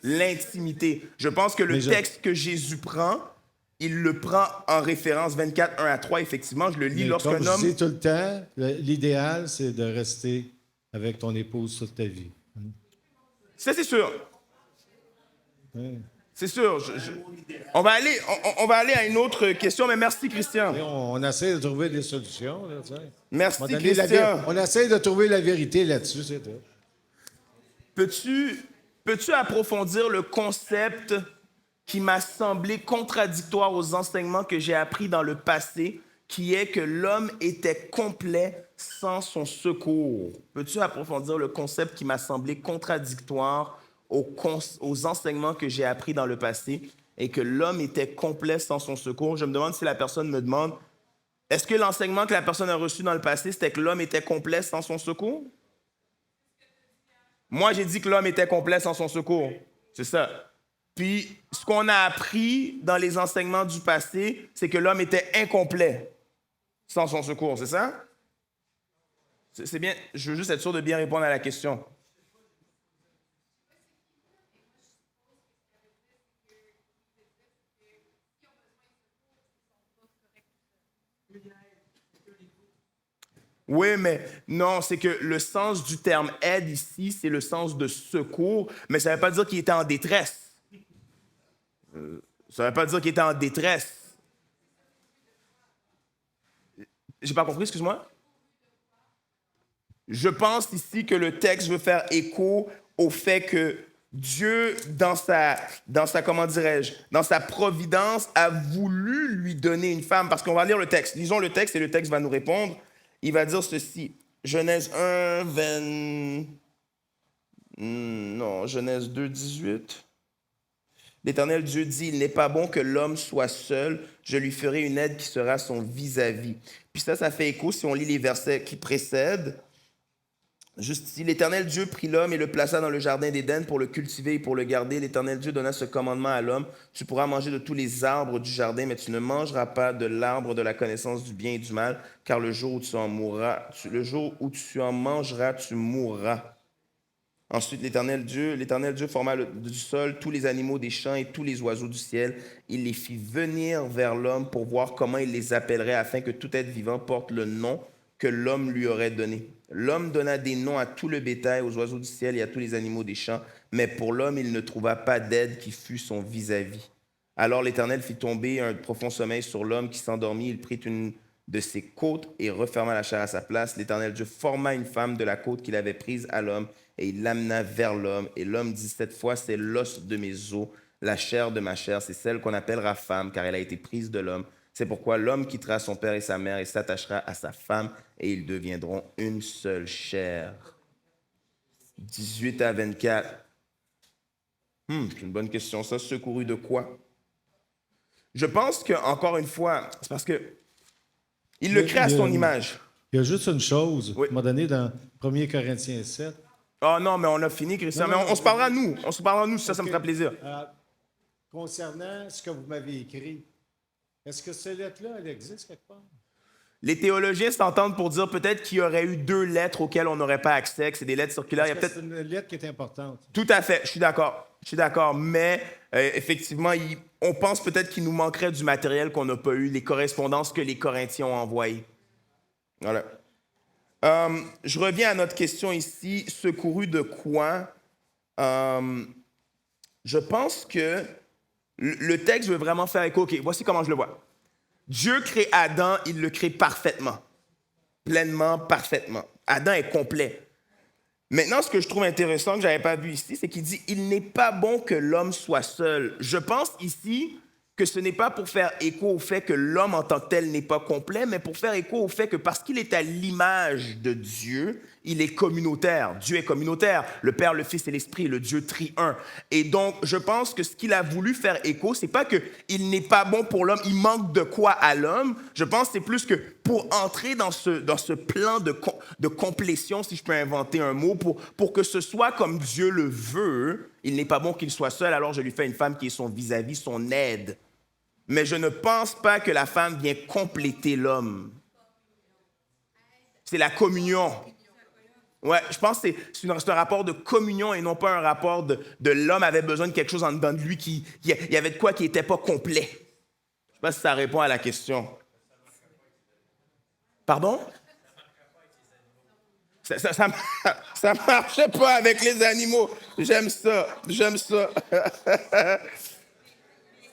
S1: L'intimité. Je pense que le texte que Jésus prend, il le prend en référence 24, 1 à 3. Effectivement, je le lis lorsqu'un homme...
S2: Comme je dis tout le temps, l'idéal, c'est de rester avec ton épouse toute ta vie.
S1: Ça, c'est sûr.
S2: Oui.
S1: C'est sûr. On va aller à une autre question, mais merci, Christian.
S2: On essaie de trouver des solutions. Là,
S1: merci, Christian.
S2: On essaie de trouver la vérité là-dessus, c'est tout.
S1: Peux-tu approfondir le concept qui m'a semblé contradictoire aux enseignements que j'ai appris dans le passé, qui est que l'homme était complet sans son secours? Peux-tu approfondir le concept qui m'a semblé contradictoire aux enseignements que j'ai appris dans le passé et que l'homme était complet sans son secours? Je me demande si la personne me demande, est-ce que l'enseignement que la personne a reçu dans le passé, c'était que l'homme était complet sans son secours? Moi, j'ai dit que l'homme était complet sans son secours. C'est ça. Puis, ce qu'on a appris dans les enseignements du passé, c'est que l'homme était incomplet sans son secours. C'est ça? C'est bien. Je veux juste être sûr de bien répondre à la question. Oui, mais non, c'est que le sens du terme « aide » ici, c'est le sens de secours, mais ça ne veut pas dire qu'il était en détresse. Ça ne veut pas dire qu'il était en détresse. J'ai pas compris, excuse-moi. Je pense ici que le texte veut faire écho au fait que Dieu, dans sa comment dirais-je, dans sa providence, a voulu lui donner une femme. Parce qu'on va lire le texte. Lisons le texte et le texte va nous répondre. Il va dire ceci. Genèse 1, Genèse 2, 18. L'Éternel Dieu dit, il n'est pas bon que l'homme soit seul, je lui ferai une aide qui sera son vis-à-vis. Puis ça fait écho si on lit les versets qui précèdent. Juste ici, l'Éternel Dieu prit l'homme et le plaça dans le jardin d'Éden pour le cultiver et pour le garder. L'Éternel Dieu donna ce commandement à l'homme, tu pourras manger de tous les arbres du jardin, mais tu ne mangeras pas de l'arbre de la connaissance du bien et du mal, car le jour où tu en mangeras, tu mourras. Ensuite, l'Éternel Dieu forma du sol tous les animaux des champs et tous les oiseaux du ciel. Il les fit venir vers l'homme pour voir comment il les appellerait afin que tout être vivant porte le nom que l'homme lui aurait donné. L'homme donna des noms à tout le bétail, aux oiseaux du ciel et à tous les animaux des champs, mais pour l'homme, il ne trouva pas d'aide qui fût son vis-à-vis. Alors l'Éternel fit tomber un profond sommeil sur l'homme qui s'endormit. Il prit une de ses côtes et referma la chair à sa place. L'Éternel Dieu forma une femme de la côte qu'il avait prise à l'homme et il l'amena vers l'homme. Et l'homme dit, cette fois, c'est l'os de mes os, la chair de ma chair. C'est celle qu'on appellera femme, car elle a été prise de l'homme. C'est pourquoi l'homme quittera son père et sa mère et s'attachera à sa femme et ils deviendront une seule chair. 18 à 24. C'est une bonne question, ça. Secouru de quoi? Je pense que, encore une fois, c'est parce que il le crée à son image.
S2: Il y a juste une chose,
S1: Oui.
S2: à un moment donné, dans 1 Corinthiens 7.
S1: Oh non, mais on a fini, Christian.
S2: Non,
S1: Mais
S2: non,
S1: on se parlera à nous. On se parlera à nous, ça me
S2: Ok.
S1: fera plaisir.
S2: Concernant ce que vous m'avez écrit, est-ce que cette lettre-là, elle existe quelque part?
S1: Les théologiens s'entendent pour dire peut-être qu'il y aurait eu 2 lettres auxquelles on n'aurait pas accès, que c'est des lettres circulaires. Il y a
S2: Parce
S1: peut-être...
S2: que c'est une lettre qui est importante.
S1: Tout à fait, je suis d'accord. Je suis d'accord, mais effectivement, on pense peut-être qu'il nous manquerait du matériel qu'on n'a pas eu, les correspondances que les Corinthiens ont envoyées. Voilà. Je reviens à notre question ici. Secouru de quoi? Je pense que le texte veut vraiment faire écho. OK, voici comment je le vois. Dieu crée Adam, il le crée parfaitement. Pleinement, parfaitement. Adam est complet. Maintenant, ce que je trouve intéressant, que je n'avais pas vu ici, c'est qu'il dit « Il n'est pas bon que l'homme soit seul ». Je pense ici que ce n'est pas pour faire écho au fait que l'homme en tant que tel n'est pas complet, mais pour faire écho au fait que parce qu'il est à l'image de Dieu, il est communautaire. Dieu est communautaire. Le Père, le Fils et l'Esprit, le Dieu tri-un. Et donc, je pense que ce qu'il a voulu faire écho, c'est pas qu'il n'est pas bon pour l'homme, il manque de quoi à l'homme. Je pense que c'est plus que pour entrer dans ce plan de complétion, si je peux inventer un mot, pour que ce soit comme Dieu le veut, il n'est pas bon qu'il soit seul, alors je lui fais une femme qui est son vis-à-vis, son aide. Mais je ne pense pas que la femme vient compléter l'homme. C'est la communion. Ouais, je pense que c'est un rapport de communion et non pas un rapport de l'homme avait besoin de quelque chose en dedans de lui, il y avait de quoi qui n'était pas complet. Je ne sais pas si ça répond à la question. Pardon? Ça ne marchait pas avec les animaux. J'aime ça.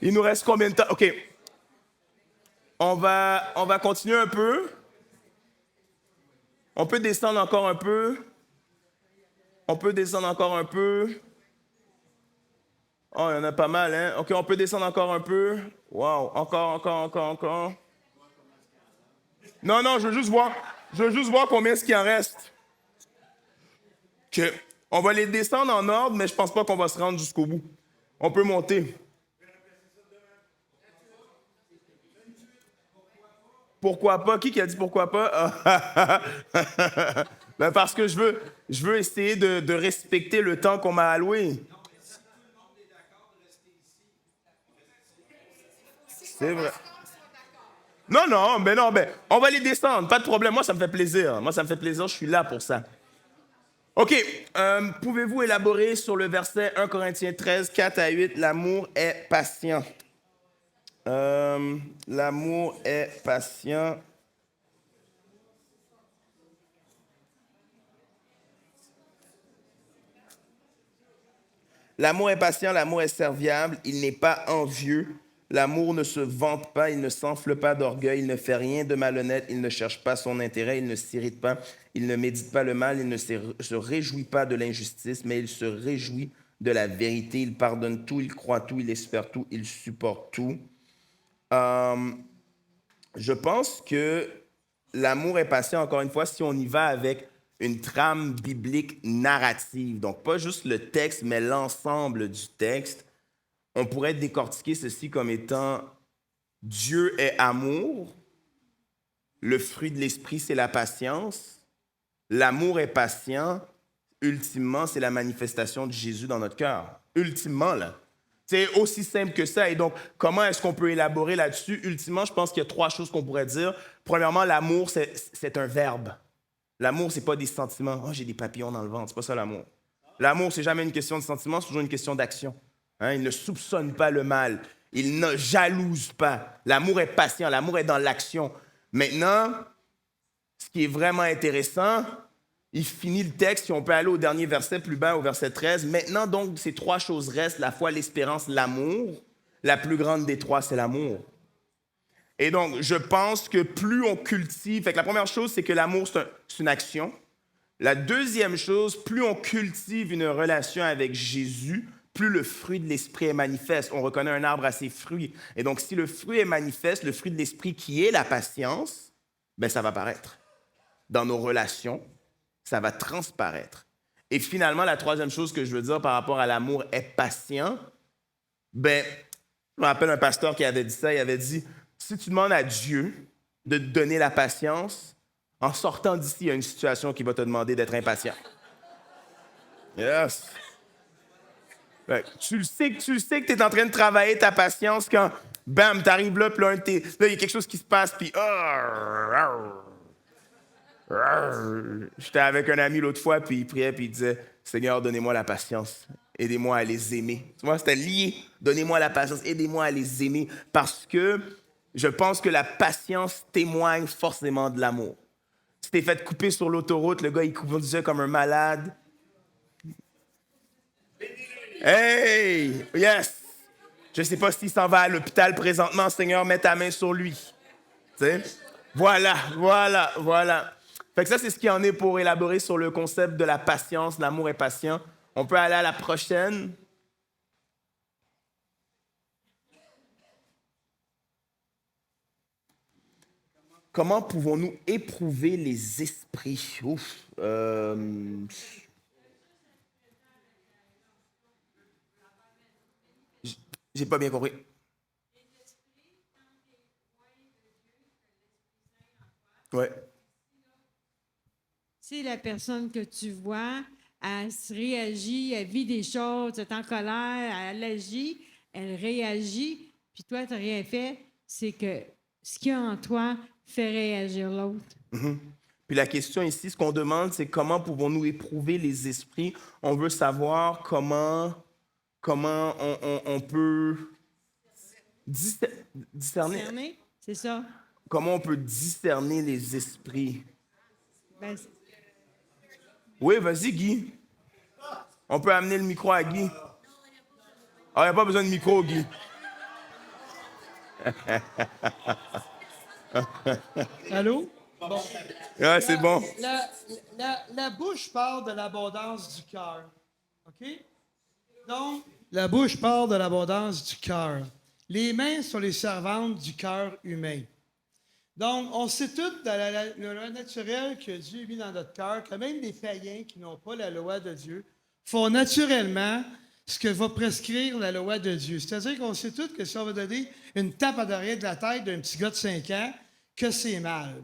S1: Il nous reste combien de temps? OK. On va continuer un peu. On peut descendre encore un peu. Oh, il y en a pas mal, hein? OK, on peut descendre encore un peu. Wow, encore. Non, je veux juste voir combien est-ce qu'il en reste. OK. On va les descendre en ordre, mais je pense pas qu'on va se rendre jusqu'au bout. On peut monter. Pourquoi pas? Qui a dit pourquoi pas? Ben parce que je veux essayer de respecter le temps qu'on m'a alloué. C'est vrai. Non, on va les descendre, pas de problème. Moi, ça me fait plaisir, je suis là pour ça. OK, pouvez-vous élaborer sur le verset 1 Corinthiens 13, 4 à 8, l'amour est patient. L'amour est patient. L'amour est patient, l'amour est serviable, il n'est pas envieux. L'amour ne se vante pas, il ne s'enfle pas d'orgueil, il ne fait rien de malhonnête, il ne cherche pas son intérêt, il ne s'irrite pas, il ne médite pas le mal, il ne se réjouit pas de l'injustice, mais il se réjouit de la vérité. Il pardonne tout, il croit tout, il espère tout, il supporte tout. Je pense que l'amour est patient, encore une fois, si on y va avec une trame biblique narrative. Donc, pas juste le texte, mais l'ensemble du texte. On pourrait décortiquer ceci comme étant Dieu est amour, le fruit de l'esprit, c'est la patience, l'amour est patient, ultimement, c'est la manifestation de Jésus dans notre cœur. Ultimement, là. C'est aussi simple que ça. Et donc, comment est-ce qu'on peut élaborer là-dessus? Ultimement, je pense qu'il y a 3 choses qu'on pourrait dire. Premièrement, l'amour, c'est un verbe. L'amour, c'est pas des sentiments. « Oh, j'ai des papillons dans le ventre. » C'est pas ça, l'amour. L'amour, c'est jamais une question de sentiment, c'est toujours une question d'action. Hein? Il ne soupçonne pas le mal. Il ne jalouse pas. L'amour est patient. L'amour est dans l'action. Maintenant, ce qui est vraiment intéressant, il finit le texte, si on peut aller au dernier verset plus bas, au verset 13. Maintenant, donc, ces 3 choses restent, la foi, l'espérance, l'amour. La plus grande des trois, c'est l'amour. Et donc, je pense que plus on cultive... Fait que la première chose, c'est que l'amour, c'est une action. La deuxième chose, plus on cultive une relation avec Jésus, plus le fruit de l'esprit est manifeste. On reconnaît un arbre à ses fruits. Et donc, si le fruit est manifeste, le fruit de l'esprit qui est la patience, ben ça va paraître. Dans nos relations, ça va transparaître. Et finalement, la troisième chose que je veux dire par rapport à l'amour est patient. Ben, je me rappelle un pasteur qui avait dit ça, il avait dit, si tu demandes à Dieu de te donner la patience, en sortant d'ici, il y a une situation qui va te demander d'être impatient. Yes. Ben, tu le sais que tu es en train de travailler ta patience quand, bam, tu arrives là, puis là, il y a quelque chose qui se passe, puis... J'étais avec un ami l'autre fois, puis il priait, puis il disait, « Seigneur, donnez-moi la patience. Aidez-moi à les aimer. » Tu vois, c'était lié. « Donnez-moi la patience. Aidez-moi à les aimer. » Parce que je pense que la patience témoigne forcément de l'amour. Si t'es fait couper sur l'autoroute, le gars, il conduisait comme un malade. Hey! Yes! Je ne sais pas s'il s'en va à l'hôpital présentement. Seigneur, mets ta main sur lui. Tu sais? Voilà. Fait que ça, c'est ce qu'il y en est pour élaborer sur le concept de la patience. L'amour est patient. On peut aller à la prochaine. Comment pouvons-nous éprouver les esprits? J'ai pas bien compris. Ouais.
S3: Si la personne que tu vois, elle se réagit, elle vit des choses, elle est en colère, elle agit, elle réagit, puis toi, tu n'as rien fait, c'est que ce qu'il y a en toi fait réagir l'autre.
S1: Puis la question ici, ce qu'on demande, c'est comment pouvons-nous éprouver les esprits? On veut savoir comment on peut discerner.
S3: Discerner, c'est ça.
S1: Comment on peut discerner les esprits?
S3: Ben,
S1: Oui, vas-y, Guy. On peut amener le micro à Guy. Ah, il n'y a pas besoin de micro, Guy.
S4: Allô? Bon.
S1: Ouais, c'est bon.
S4: La bouche parle de l'abondance du cœur. OK? Donc, la bouche parle de l'abondance du cœur. Les mains sont les servantes du cœur humain. Donc, on sait tous dans le loi naturelle que Dieu a mis dans notre cœur que même les païens qui n'ont pas la loi de Dieu font naturellement ce que va prescrire la loi de Dieu. C'est-à-dire qu'on sait tous que si on va donner une tape à l'arrière de la tête d'un petit gars de 5 ans, que c'est mal.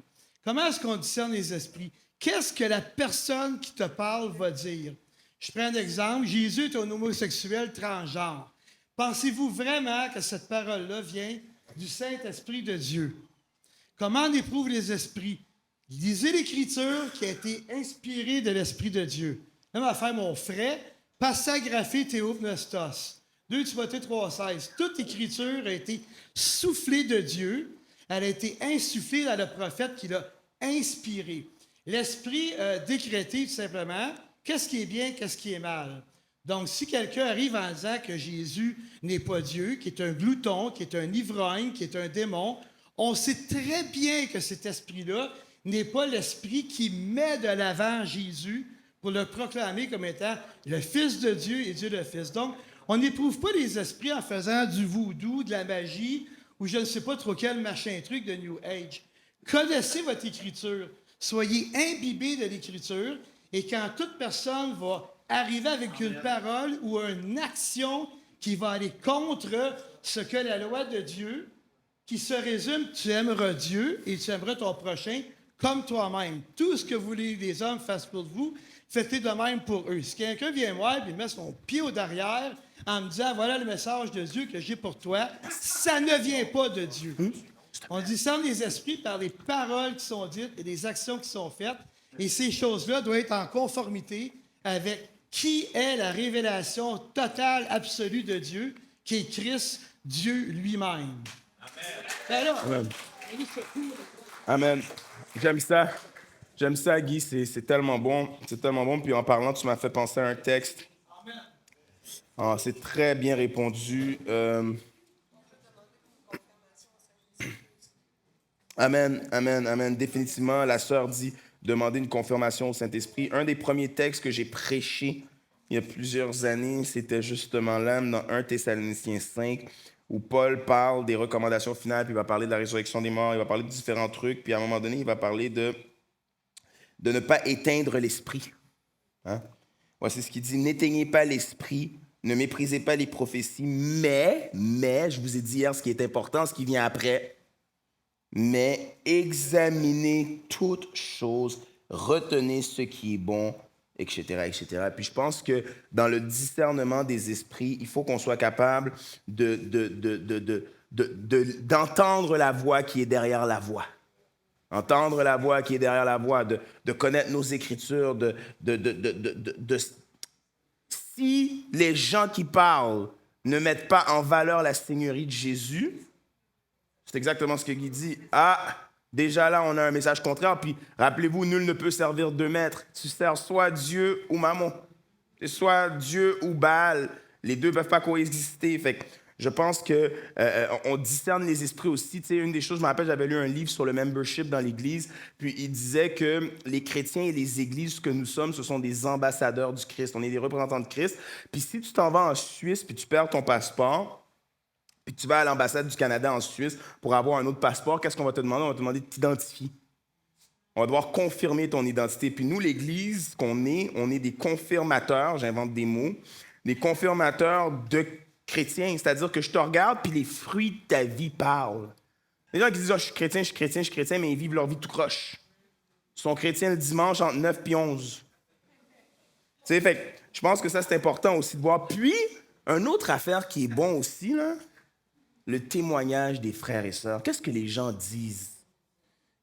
S4: Comment est-ce qu'on discerne les esprits? Qu'est-ce que la personne qui te parle va dire? Je prends un exemple. Jésus est un homosexuel transgenre. Pensez-vous vraiment que cette parole-là vient du Saint-Esprit de Dieu? Comment on éprouve les esprits? Lisez l'Écriture qui a été inspirée de l'Esprit de Dieu. Même affaire, mon frère, passagraphé théopnestos. 2 Timothée 3,16. Toute Écriture a été soufflée de Dieu. Elle a été insufflée dans le prophète qui l'a inspiré. L'Esprit a décrété tout simplement qu'est-ce qui est bien, qu'est-ce qui est mal. Donc, si quelqu'un arrive en disant que Jésus n'est pas Dieu, qui est un glouton, qui est un ivrogne, qui est un démon, on sait très bien que cet esprit-là n'est pas l'esprit qui met de l'avant Jésus pour le proclamer comme étant le Fils de Dieu et Dieu le Fils. Donc, on n'éprouve pas les esprits en faisant du voodoo, de la magie ou je ne sais pas trop quel machin truc de New Age. Connaissez votre Écriture. Soyez imbibés de l'Écriture et quand toute personne va arriver avec une parole ou une action qui va aller contre ce que la loi de Dieu, qui se résume, tu aimeras Dieu et tu aimeras ton prochain comme toi-même. Tout ce que vous voulez les hommes fassent pour vous, faites-le de même pour eux. Si quelqu'un vient voir et met son pied au derrière en me disant, voilà le message de Dieu que j'ai pour toi, ça ne vient pas de Dieu. On discerne les esprits par les paroles qui sont dites et les actions qui sont faites. Et ces choses-là doivent être en conformité avec qui est la révélation totale, absolue de Dieu, qui est Christ, Dieu lui-même.
S1: Amen. Amen. J'aime ça, Guy. C'est tellement bon. C'est tellement bon. Puis en parlant, tu m'as fait penser à un texte. Ah, c'est très bien répondu. Amen, amen, amen. Définitivement, la sœur dit demander une confirmation au Saint-Esprit. Un des premiers textes que j'ai prêché il y a plusieurs années, c'était justement là, dans 1 Thessaloniciens 5, où Paul parle des recommandations finales, puis il va parler de la résurrection des morts, il va parler de différents trucs, puis à un moment donné, il va parler de ne pas éteindre l'esprit. Hein? Voici ce qu'il dit, n'éteignez pas l'esprit, ne méprisez pas les prophéties, mais, je vous ai dit hier ce qui est important, ce qui vient après, mais examinez toutes choses, retenez ce qui est bon, etc., etc. Puis je pense que dans le discernement des esprits, il faut qu'on soit capable d'entendre la voix qui est derrière la voix. Entendre la voix qui est derrière la voix, de connaître nos Écritures, Si les gens qui parlent ne mettent pas en valeur la Seigneurie de Jésus, c'est exactement ce que Guy dit. Ah, déjà là, on a un message contraire. Puis, rappelez-vous, nul ne peut servir deux maîtres. Tu sers soit Dieu ou Mammon. C'est soit Dieu ou Baal. Les deux ne peuvent pas coexister. Fait que je pense qu'on discerne les esprits aussi. Tu sais, une des choses, je me rappelle, j'avais lu un livre sur le membership dans l'Église. Puis, il disait que les chrétiens et les églises que nous sommes, ce sont des ambassadeurs du Christ. On est des représentants de Christ. Puis, si tu t'en vas en Suisse puis tu perds ton passeport, puis tu vas à l'ambassade du Canada en Suisse pour avoir un autre passeport, qu'est-ce qu'on va te demander? On va te demander de t'identifier. On va devoir confirmer ton identité. Puis nous, l'Église qu'on est, on est des confirmateurs, j'invente des mots, des confirmateurs de chrétiens. C'est-à-dire que je te regarde, puis les fruits de ta vie parlent. Les gens qui disent « je suis chrétien », mais ils vivent leur vie tout croche. Ils sont chrétiens le dimanche entre 9 et 11. Tu sais, fait que je pense que ça, c'est important aussi de voir. Puis, une autre affaire qui est bon aussi, là, le témoignage des frères et sœurs. Qu'est-ce que les gens disent?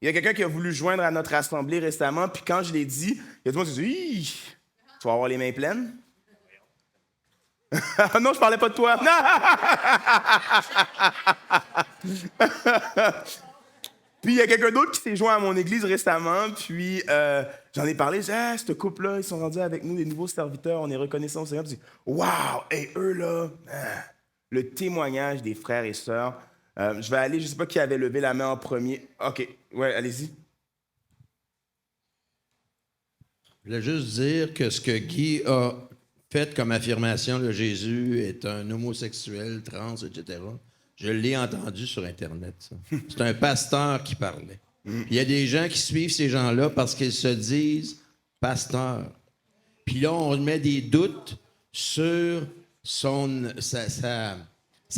S1: Il y a quelqu'un qui a voulu joindre à notre assemblée récemment, puis quand je l'ai dit, il y a tout le monde qui dit « tu vas avoir les mains pleines? » Non, je parlais pas de toi. Puis il y a quelqu'un d'autre qui s'est joint à mon église récemment, puis j'en ai parlé, j'ai dit, ce couple-là, ils sont rendus avec nous, des nouveaux serviteurs, on est reconnaissants au Seigneur. Puis waouh, et eux là, le témoignage des frères et sœurs. Je vais aller, je ne sais pas qui avait levé la main en premier. OK, ouais, allez-y.
S5: Je voulais juste dire que ce que Guy a fait comme affirmation, là, Jésus est un homosexuel, trans, etc., je l'ai entendu sur Internet, ça. C'est un pasteur qui parlait. Il y a des gens qui suivent ces gens-là parce qu'ils se disent pasteurs. Puis là, on met des doutes sur sa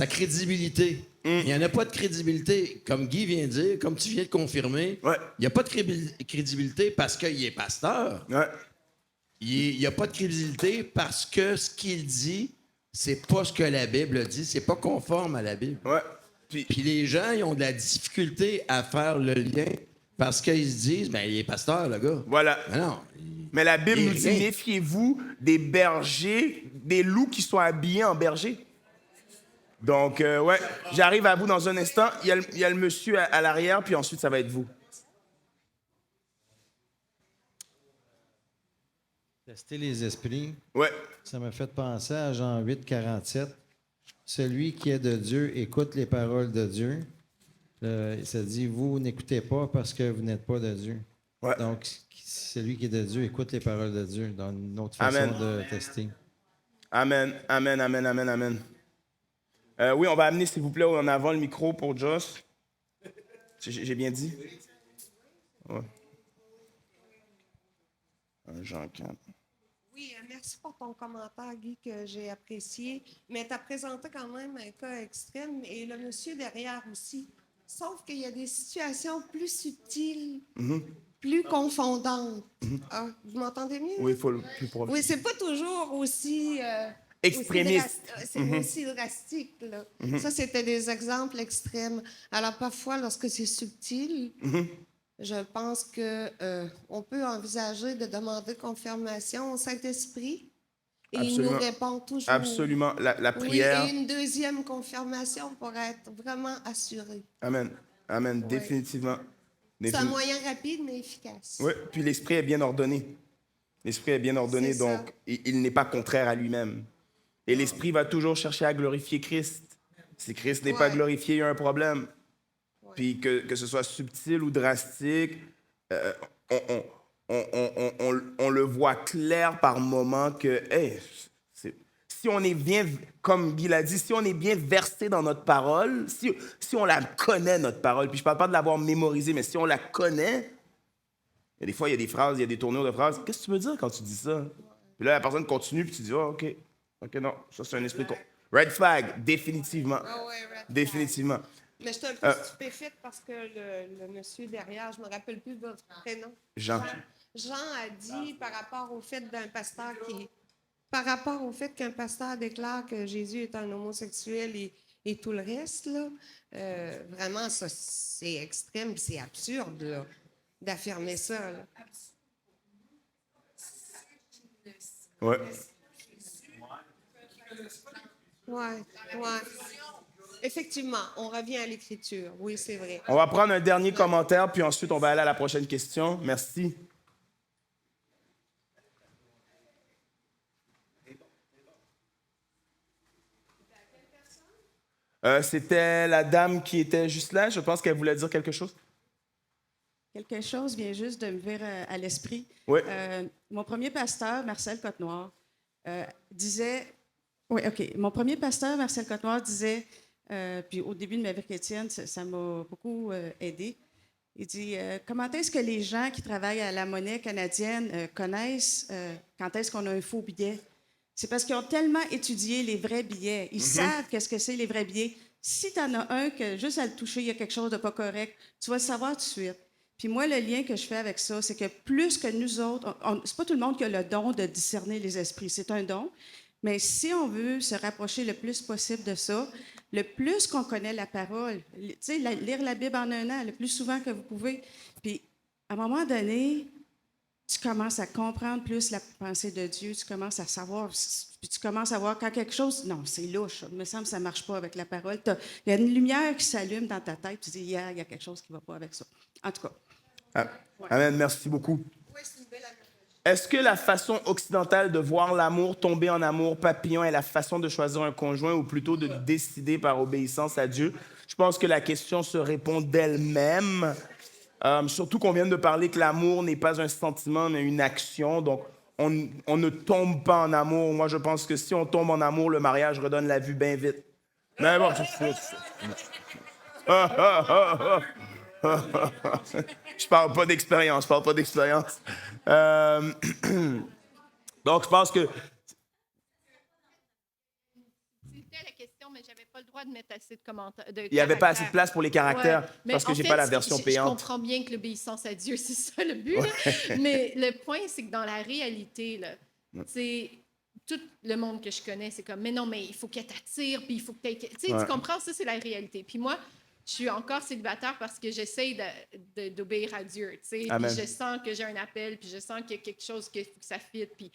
S5: crédibilité. Il n'y en a pas de crédibilité. Comme Guy vient de dire, comme tu viens de confirmer, il n'y a pas de crédibilité parce qu'il est pasteur.
S1: Ouais.
S5: Il n'y a pas de crédibilité parce que ce qu'il dit, c'est pas ce que la Bible dit, c'est pas conforme à la Bible.
S1: Ouais.
S5: Puis les gens, ils ont de la difficulté à faire le lien parce qu'ils se disent, ben il est pasteur, le gars.
S1: Voilà.
S5: Mais non.
S1: Mais la Bible nous dit, méfiez-vous des bergers, des loups qui sont habillés en bergers. Donc, ouais, j'arrive à vous dans un instant. Il y a le monsieur à l'arrière, puis ensuite, ça va être vous.
S2: Tester les esprits.
S1: Ouais.
S2: Ça m'a fait penser à Jean 8, 47. Celui qui est de Dieu écoute les paroles de Dieu. Ça dit, vous n'écoutez pas parce que vous n'êtes pas de Dieu.
S1: Ouais.
S2: Donc, celui qui est de Dieu écoute les paroles de Dieu. Dans une autre façon de tester.
S1: Amen, amen, amen, amen, amen. Oui, on va amener, s'il vous plaît, en avant le micro pour Joss. J'ai bien dit? Ouais. Jean 4.
S6: Oui, merci pour ton commentaire, Guy, que j'ai apprécié. Mais tu as présenté quand même un cas extrême et le monsieur derrière aussi. Sauf qu'il y a des situations plus subtiles, plus confondantes. Ah, vous m'entendez mieux?
S1: Oui, il faut le plus proche.
S6: Oui, c'est pas toujours aussi...
S1: Extrémiste.
S6: C'est aussi drastique, là. Ça, c'était des exemples extrêmes. Alors, parfois, lorsque c'est subtil... Je pense qu'on peut envisager de demander confirmation au Saint-Esprit et il nous répond toujours.
S1: Absolument. La prière.
S6: Oui, et une deuxième confirmation pour être vraiment assuré.
S1: Amen. Amen.
S6: Ouais.
S1: Définitivement.
S6: C'est un moyen rapide mais efficace.
S1: Oui, puis l'Esprit est bien ordonné. L'Esprit est bien ordonné,
S6: C'est
S1: donc
S6: ça.
S1: il n'est pas contraire à lui-même. Et l'Esprit va toujours chercher à glorifier Christ. Si Christ n'est pas glorifié, il y a un problème.
S6: Ouais.
S1: Puis que ce soit subtil ou drastique, on, on le voit clair par moment que, hey, si on est bien, comme Guy l'a dit, si on est bien versé dans notre parole, si on la connaît, notre parole, puis je ne parle pas de l'avoir mémorisée, mais si on la connaît, des fois, il y a des phrases, il y a des tournures de phrases. Qu'est-ce que tu veux dire quand tu dis ça? Puis là, la personne continue, puis tu dis, oh, OK, non, ça, c'est un esprit... Red flag, définitivement.
S6: Ah ouais, red flag.
S1: Définitivement.
S6: Mais je suis un peu stupéfaite parce que le monsieur derrière, je ne me rappelle plus de votre prénom.
S1: Jean.
S6: Jean a dit par rapport au fait d'un pasteur par rapport au fait qu'un pasteur déclare que Jésus est un homosexuel et tout le reste, là, vraiment, ça, c'est extrême, c'est absurde, là, d'affirmer ça, là.
S1: Ouais.
S6: Ouais. Effectivement, on revient à l'écriture. Oui, c'est vrai.
S1: On va prendre un dernier commentaire, puis ensuite, on va aller à la prochaine question. Merci. C'était la dame qui était juste là. Je pense qu'elle voulait dire quelque chose.
S7: Quelque chose vient juste de me venir à l'esprit.
S1: Oui.
S7: Mon premier pasteur, Marcel Côte-Noir, disait... Oui, OK. Mon premier pasteur, Marcel Côte-Noir, disait, puis au début de ma vie chrétienne, ça m'a beaucoup aidé. Il dit, comment est-ce que les gens qui travaillent à la monnaie canadienne connaissent quand est-ce qu'on a un faux billet? C'est parce qu'ils ont tellement étudié les vrais billets. Ils savent qu'est-ce que c'est les vrais billets. Si tu en as un que juste à le toucher, il y a quelque chose de pas correct, tu vas le savoir tout de suite. Puis moi, le lien que je fais avec ça, c'est que plus que nous autres, c'est pas tout le monde qui a le don de discerner les esprits, c'est un don. Mais si on veut se rapprocher le plus possible de ça, le plus qu'on connaît la parole, tu sais, lire la Bible en un an, le plus souvent que vous pouvez. Puis à un moment donné, tu commences à comprendre plus la pensée de Dieu, tu commences à savoir, puis tu commences à voir quand quelque chose, non, c'est louche, il me semble que ça ne marche pas avec la parole. Il y a une lumière qui s'allume dans ta tête, tu dis, il y a quelque chose qui ne va pas avec ça. En tout cas.
S1: Amen, merci beaucoup. Est-ce que la façon occidentale de voir l'amour, tomber en amour papillon, est la façon de choisir un conjoint ou plutôt de décider par obéissance à Dieu? Je pense que la question se répond d'elle-même. Surtout qu'on vient de parler que l'amour n'est pas un sentiment, mais une action. Donc, on ne tombe pas en amour. Moi, je pense que si on tombe en amour, le mariage redonne la vue bien vite. Mais bon, je parle pas d'expérience, Donc, je pense que...
S8: C'était la question, mais j'avais pas le droit de mettre assez de commentaires.
S1: Il n'y avait pas assez de place pour les caractères,
S8: Ouais.
S1: parce que j'ai pas la version payante.
S8: Je comprends bien que l'obéissance à Dieu, c'est ça le but. Là. Mais le point, c'est que dans la réalité, là, c'est tout le monde que je connais, c'est comme, mais non, mais il faut qu'elle t'attire, puis il faut que tu tu comprends, ça, c'est la réalité. Puis moi, je suis encore célibataire parce que j'essaie d'obéir à Dieu, tu sais. Puis je sens que j'ai un appel, puis je sens qu'il y a quelque chose que ça fit, puis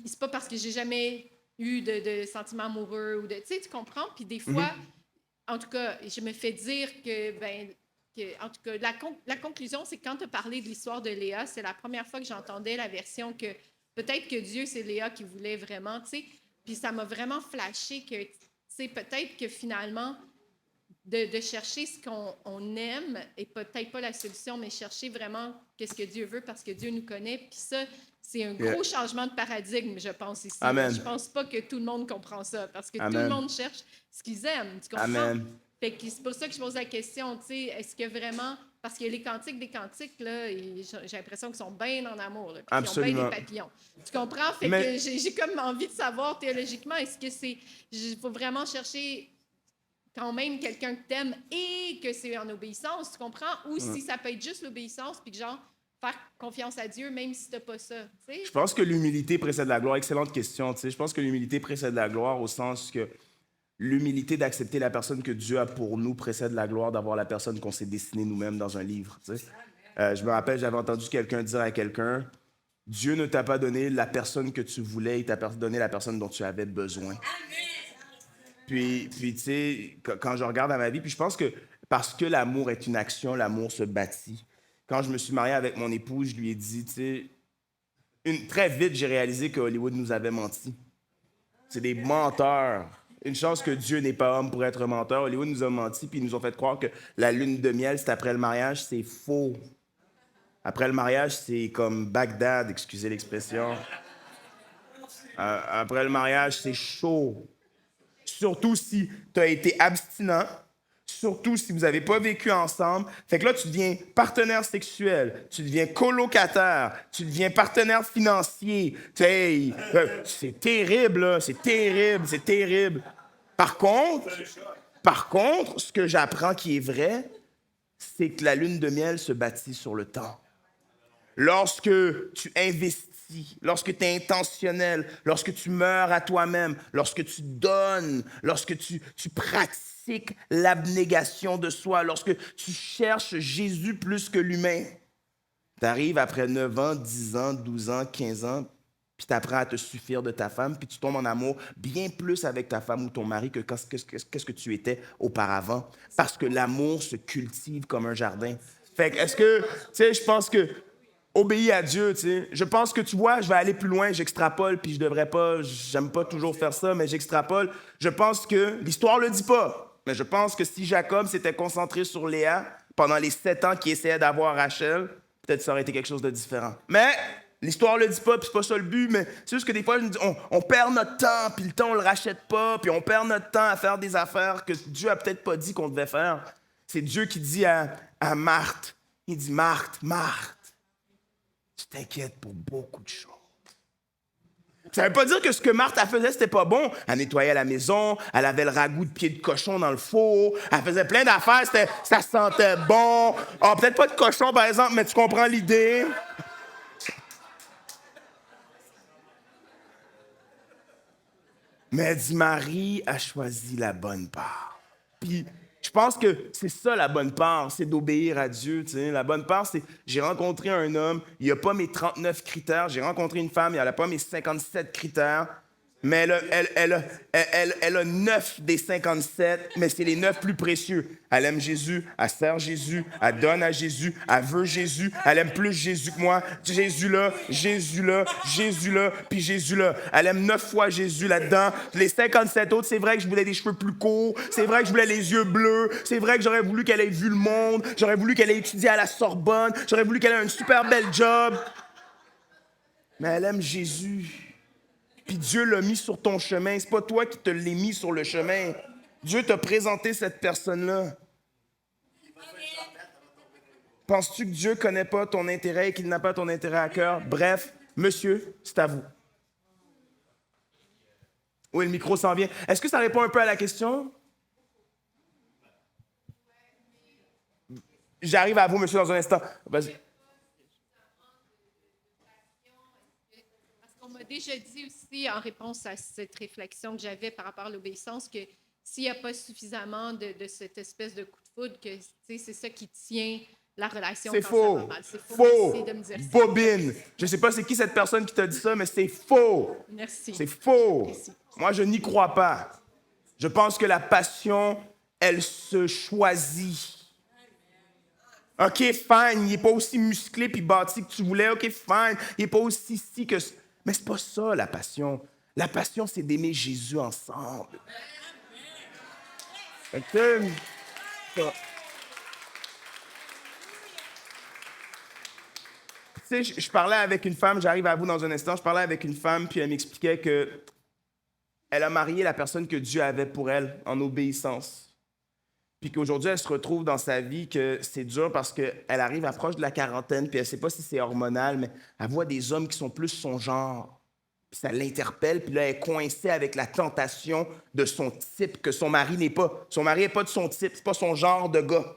S8: c'est pas parce que j'ai jamais eu de sentiments amoureux ou de, tu sais, tu comprends. Puis des fois, en tout cas, je me fais dire en tout cas, la conclusion, c'est que quand tu as parlé de l'histoire de Léa, c'est la première fois que j'entendais la version que peut-être que Dieu, c'est Léa qui voulait vraiment, tu sais. Puis ça m'a vraiment flashé que, tu sais, peut-être que finalement, de chercher ce qu'on aime et peut-être pas la solution, mais chercher vraiment qu'est-ce que Dieu veut parce que Dieu nous connaît. Puis ça, c'est un gros changement de paradigme, je pense, ici.
S1: Amen.
S8: Je pense pas que tout le monde comprend ça parce que
S1: Amen.
S8: tout le monde cherche ce qu'ils aiment. Tu comprends?
S1: Amen.
S8: Fait que c'est pour ça que je pose la question, tu sais, est-ce que vraiment... Parce que les cantiques des cantiques, là, j'ai l'impression qu'ils sont bien en amour, là, puis qu'ils ont bien des papillons. Tu comprends? Fait que j'ai comme envie de savoir théologiquement, est-ce que c'est... Il faut vraiment chercher quand même quelqu'un que t'aimes et que c'est en obéissance, tu comprends? Ou si ça peut être juste l'obéissance, puis que genre, faire confiance à Dieu, même si t'as pas ça, tu sais?
S1: Je pense que l'humilité précède la gloire. Excellente question, tu sais. Je pense que l'humilité précède la gloire au sens que l'humilité d'accepter la personne que Dieu a pour nous précède la gloire d'avoir la personne qu'on s'est destinée nous-mêmes dans un livre, tu sais. Je me rappelle, j'avais entendu quelqu'un dire à quelqu'un, Dieu ne t'a pas donné la personne que tu voulais, il t'a donné la personne dont tu avais besoin. Puis tu sais, quand je regarde à ma vie, puis je pense que parce que l'amour est une action, l'amour se bâtit. Quand je me suis marié avec mon épouse, je lui ai dit, tu sais, très vite, j'ai réalisé que Hollywood nous avait menti. C'est des menteurs. Une chance que Dieu n'est pas homme pour être menteur. Hollywood nous a menti, puis ils nous ont fait croire que la lune de miel, c'est après le mariage. C'est faux. Après le mariage, c'est comme Bagdad, excusez l'expression. Après le mariage, c'est chaud. Surtout si tu as été abstinent. Surtout si vous n'avez pas vécu ensemble. Fait que là, tu deviens partenaire sexuel, tu deviens colocataire, tu deviens partenaire financier. C'est terrible, là. C'est terrible, c'est terrible. Par contre, ce que j'apprends qui est vrai, c'est que la lune de miel se bâtit sur le temps. Lorsque tu investis, lorsque tu es intentionnel, lorsque tu meurs à toi-même, lorsque tu donnes, lorsque tu pratiques l'abnégation de soi, lorsque tu cherches Jésus plus que l'humain, tu arrives après 9 ans, 10 ans, 12 ans, 15 ans, puis tu apprends à te suffire de ta femme, puis tu tombes en amour bien plus avec ta femme ou ton mari que qu'est-ce que tu étais auparavant. Parce que l'amour se cultive comme un jardin. Fait que, est-ce que, tu sais, je pense que obéis à Dieu, tu sais. Je pense que, tu vois, je vais aller plus loin, j'extrapole, puis je devrais pas, j'aime pas toujours faire ça, mais j'extrapole. Je pense que l'histoire le dit pas. Mais je pense que si Jacob s'était concentré sur Léa pendant les 7 ans qu'il essayait d'avoir Rachel, peut-être ça aurait été quelque chose de différent. Mais l'histoire le dit pas, puis c'est pas ça le but, mais c'est juste que des fois, je me dis, on perd notre temps, puis le temps, on le rachète pas, puis on perd notre temps à faire des affaires que Dieu a peut-être pas dit qu'on devait faire. C'est Dieu qui dit à Marthe, il dit, Marthe, tu t'inquiètes pour beaucoup de choses. Ça ne veut pas dire que ce que Marthe faisait, c'était pas bon. Elle nettoyait la maison, elle avait le ragoût de pied de cochon dans le four, elle faisait plein d'affaires, ça sentait bon. Oh, peut-être pas de cochon, par exemple, mais tu comprends l'idée. Mais elle dit, Marie a choisi la bonne part. Puis, je pense que c'est ça la bonne part, c'est d'obéir à Dieu. Tu sais. La bonne part, c'est j'ai rencontré un homme, il n'a pas mes 39 critères. J'ai rencontré une femme, elle n'a pas mes 57 critères. Mais elle a 9 des 57, mais c'est les 9 plus précieux. Elle aime Jésus, elle sert Jésus, elle donne à Jésus, elle veut Jésus, elle aime plus Jésus que moi. Jésus là, puis Jésus là. Elle aime 9 fois Jésus là-dedans. Les 57 autres, c'est vrai que je voulais des cheveux plus courts, c'est vrai que je voulais les yeux bleus, c'est vrai que j'aurais voulu qu'elle ait vu le monde, j'aurais voulu qu'elle ait étudié à la Sorbonne, j'aurais voulu qu'elle ait un super bel job. Mais elle aime Jésus. Puis Dieu l'a mis sur ton chemin. C'est pas toi qui te l'as mis sur le chemin. Dieu t'a présenté cette personne-là. Penses-tu que Dieu connaît pas ton intérêt et qu'il n'a pas ton intérêt à cœur? Bref, monsieur, c'est à vous. Oui, le micro s'en vient. Est-ce que ça répond un peu à la question? J'arrive à vous, monsieur, dans un instant. Vas-y.
S8: On m'a déjà dit aussi, en réponse à cette réflexion que j'avais par rapport à l'obéissance, que s'il n'y a pas suffisamment de cette espèce de coup de foudre, que c'est ça qui tient la relation.
S1: C'est
S8: quand
S1: faux.
S8: ça va mal. C'est faux.
S1: Faux.
S8: Merci de me dire ça.
S1: Bobine. Je ne sais pas c'est qui cette personne qui t'a dit ça, mais c'est faux.
S8: Merci.
S1: C'est faux.
S8: Merci.
S1: Moi, je n'y crois pas. Je pense que la passion, elle se choisit. OK, fine, il n'est pas aussi musclé puis bâti que tu voulais. OK, fine, il n'est pas aussi si que... Mais c'est pas ça, la passion. La passion, c'est d'aimer Jésus ensemble. Fait que, tu sais, je parlais avec une femme, j'arrive à vous dans un instant, je parlais avec une femme, puis elle m'expliquait que elle a marié la personne que Dieu avait pour elle en obéissance. Puis qu'aujourd'hui, elle se retrouve dans sa vie que c'est dur parce qu'elle arrive approche de la quarantaine, puis elle ne sait pas si c'est hormonal, mais elle voit des hommes qui sont plus son genre. Puis ça l'interpelle, puis là, elle est coincée avec la tentation de son type que son mari n'est pas. Son mari n'est pas de son type, c'est pas son genre de gars.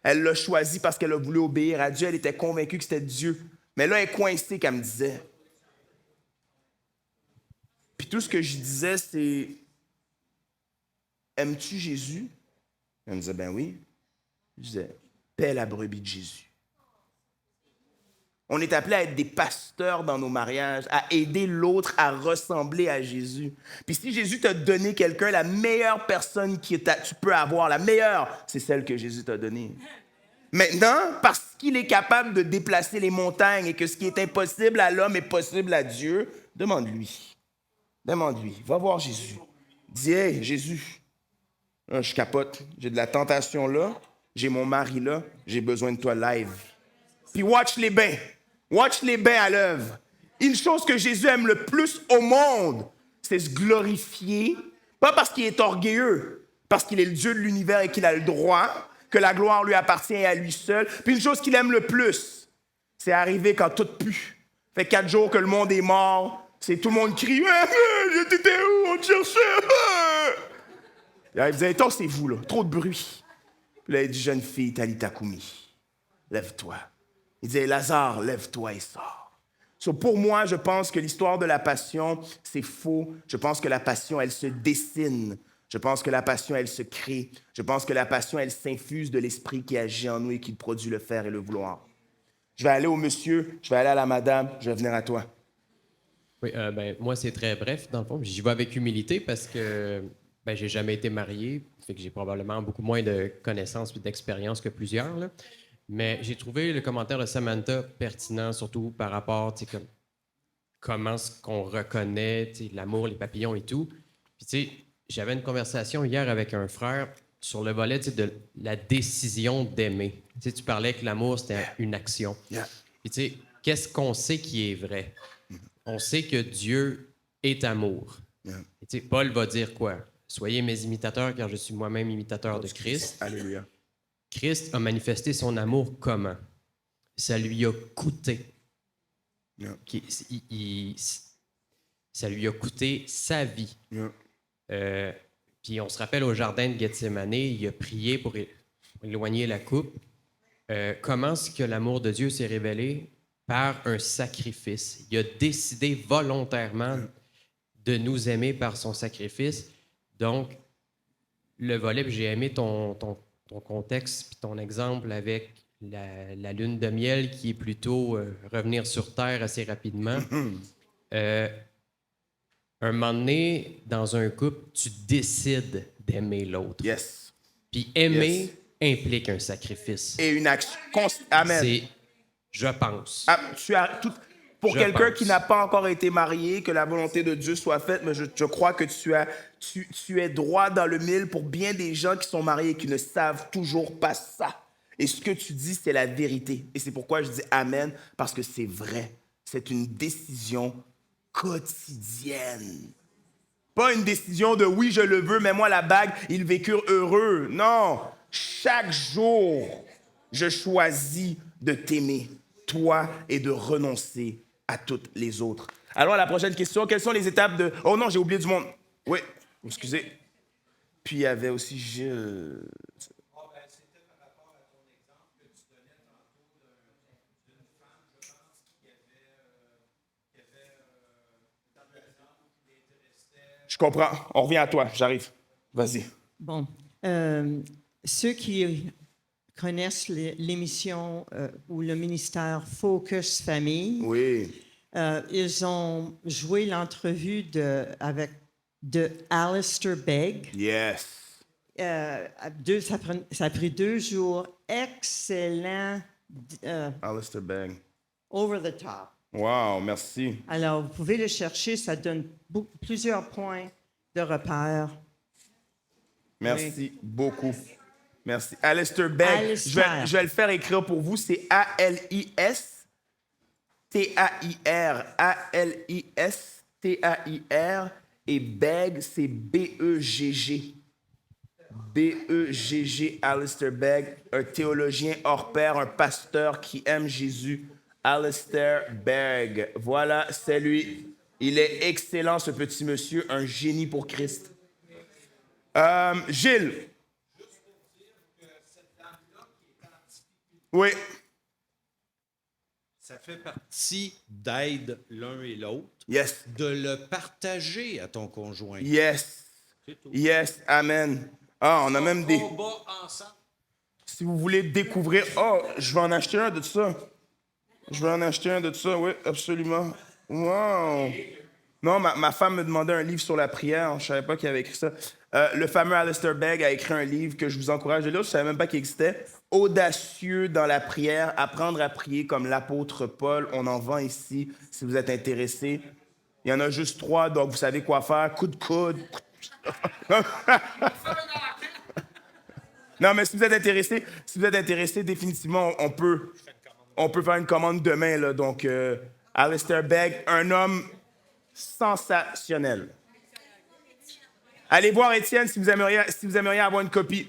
S1: Elle l'a choisi parce qu'elle a voulu obéir à Dieu, elle était convaincue que c'était Dieu. Mais là, elle est coincée, qu'elle me disait. Puis tout ce que je disais, c'est... Aimes-tu Jésus? Elle me disait, ben oui. Je disais, paie la brebis de Jésus. On est appelé à être des pasteurs dans nos mariages, à aider l'autre à ressembler à Jésus. Puis si Jésus t'a donné quelqu'un, la meilleure personne que tu peux avoir, la meilleure, c'est celle que Jésus t'a donnée. Maintenant, parce qu'il est capable de déplacer les montagnes et que ce qui est impossible à l'homme est possible à Dieu, demande-lui. Demande-lui. Va voir Jésus. Dis, hey, Jésus, là, je capote. J'ai de la tentation là. J'ai mon mari là. J'ai besoin de toi live. Puis watch les bains. Watch les bains à l'œuvre. Une chose que Jésus aime le plus au monde, c'est se glorifier. Pas parce qu'il est orgueilleux, parce qu'il est le Dieu de l'univers et qu'il a le droit, que la gloire lui appartient à lui seul. Puis une chose qu'il aime le plus, c'est arriver quand tout pue. Fait 4 jours que le monde est mort, c'est tout le monde crie « T'étais où? On te cherchait! » Il disait « Attends, c'est vous, là. Trop de bruit. » Puis là, il dit « Jeune fille, Talita Koumi, lève-toi. » Il disait « Lazare, lève-toi et sors. » So, pour moi, je pense que l'histoire de la passion, c'est faux. Je pense que la passion, elle se dessine. Je pense que la passion, elle se crée. Je pense que la passion, elle s'infuse de l'esprit qui agit en nous et qui produit le faire et le vouloir. Je vais aller au monsieur, je vais aller à la madame, je vais venir à toi.
S9: Oui, moi, c'est très bref, dans le fond. J'y vais avec humilité parce que j'ai jamais été marié, fait que j'ai probablement beaucoup moins de connaissances et d'expérience que plusieurs, là. Mais j'ai trouvé le commentaire de Samantha pertinent, surtout par rapport, comment est-ce qu'on reconnaît l'amour, les papillons et tout. Puis, j'avais une conversation hier avec un frère sur le volet de la décision d'aimer. Tu parlais que l'amour, c'était une action.
S1: Yeah.
S9: Puis, qu'est-ce qu'on sait qui est vrai? On sait que Dieu est amour.
S1: Yeah.
S9: Et Paul va dire quoi? Soyez mes imitateurs, car je suis moi-même imitateur de Christ.
S1: Alléluia.
S9: Christ a manifesté son amour comment? Ça lui a coûté.
S1: Yeah.
S9: Ça lui a coûté sa vie.
S1: Yeah.
S9: Puis on se rappelle au jardin de Gethsémane, il a prié pour éloigner la coupe. Comment est-ce que l'amour de Dieu s'est révélé? Par un sacrifice. Il a décidé volontairement de nous aimer par son sacrifice. Donc, le volet, puis j'ai aimé ton contexte puis ton exemple avec la lune de miel qui est plutôt revenir sur Terre assez rapidement. Un moment donné, dans un couple, tu décides d'aimer l'autre.
S1: Yes.
S9: Puis aimer implique un sacrifice.
S1: Et une action. Amen.
S9: C'est, je pense.
S1: Pour
S9: Je
S1: quelqu'un
S9: pense.
S1: qui n'a pas encore été marié, que la volonté de Dieu soit faite, mais je crois que tu es droit dans le mille pour bien des gens qui sont mariés et qui ne savent toujours pas ça. Et ce que tu dis, c'est la vérité. Et c'est pourquoi je dis Amen, parce que c'est vrai. C'est une décision quotidienne. Pas une décision de oui, je le veux, mets-moi la bague, ils vécurent heureux. Non, chaque jour, je choisis de t'aimer, toi, et de renoncer à toutes les autres. Alors, la prochaine question, quelles sont les étapes de... Oh non, j'ai oublié du monde. Oui, excusez. Puis il y avait aussi Gilles. Je comprends. On revient à toi. J'arrive. Vas-y.
S10: Bon. Ceux qui connaissent l'émission ou le ministère Focus Famille,
S1: Oui.
S10: ils ont joué l'entrevue de Alistair Begg.
S1: Yes.
S10: Ça a pris 2 jours. Excellent.
S1: Alistair Begg.
S10: Over the top.
S1: Wow, merci.
S10: Alors, vous pouvez le chercher. Ça donne plusieurs points de repère.
S1: Merci beaucoup. Merci. Alistair Begg.
S10: Alistair.
S1: Je vais le faire écrire pour vous. C'est A-L-I-S-T-A-I-R. A-L-I-S-T-A-I-R. Et Begg, c'est B-E-G-G. B-E-G-G, Alistair Begg, un théologien hors pair, un pasteur qui aime Jésus. Alistair Begg. Voilà, c'est lui. Il est excellent, ce petit monsieur, un génie pour Christ. Gilles. Oui.
S11: Ça fait partie d'aide l'un et l'autre.
S1: Yes.
S11: De le partager à ton conjoint.
S1: Yes. Yes. Amen. Ah, on a même des...
S11: Combat ensemble.
S1: Si vous voulez découvrir... Oh, je vais en acheter un de ça. Oui, absolument. Wow. Non, ma femme me demandait un livre sur la prière. Je ne savais pas qu'il avait écrit ça. Le fameux Alistair Begg a écrit un livre que je vous encourage de lire. Je ne savais même pas qu'il existait. Audacieux dans la prière, apprendre à prier comme l'apôtre Paul. On en vend ici si vous êtes intéressés. Il y en a juste 3, donc vous savez quoi faire. Coup de coude. Non, mais si vous êtes intéressé, définitivement, on peut faire une commande demain. Là. Donc, Alistair Begg, un homme sensationnel. Allez voir Étienne si vous aimeriez avoir une copie.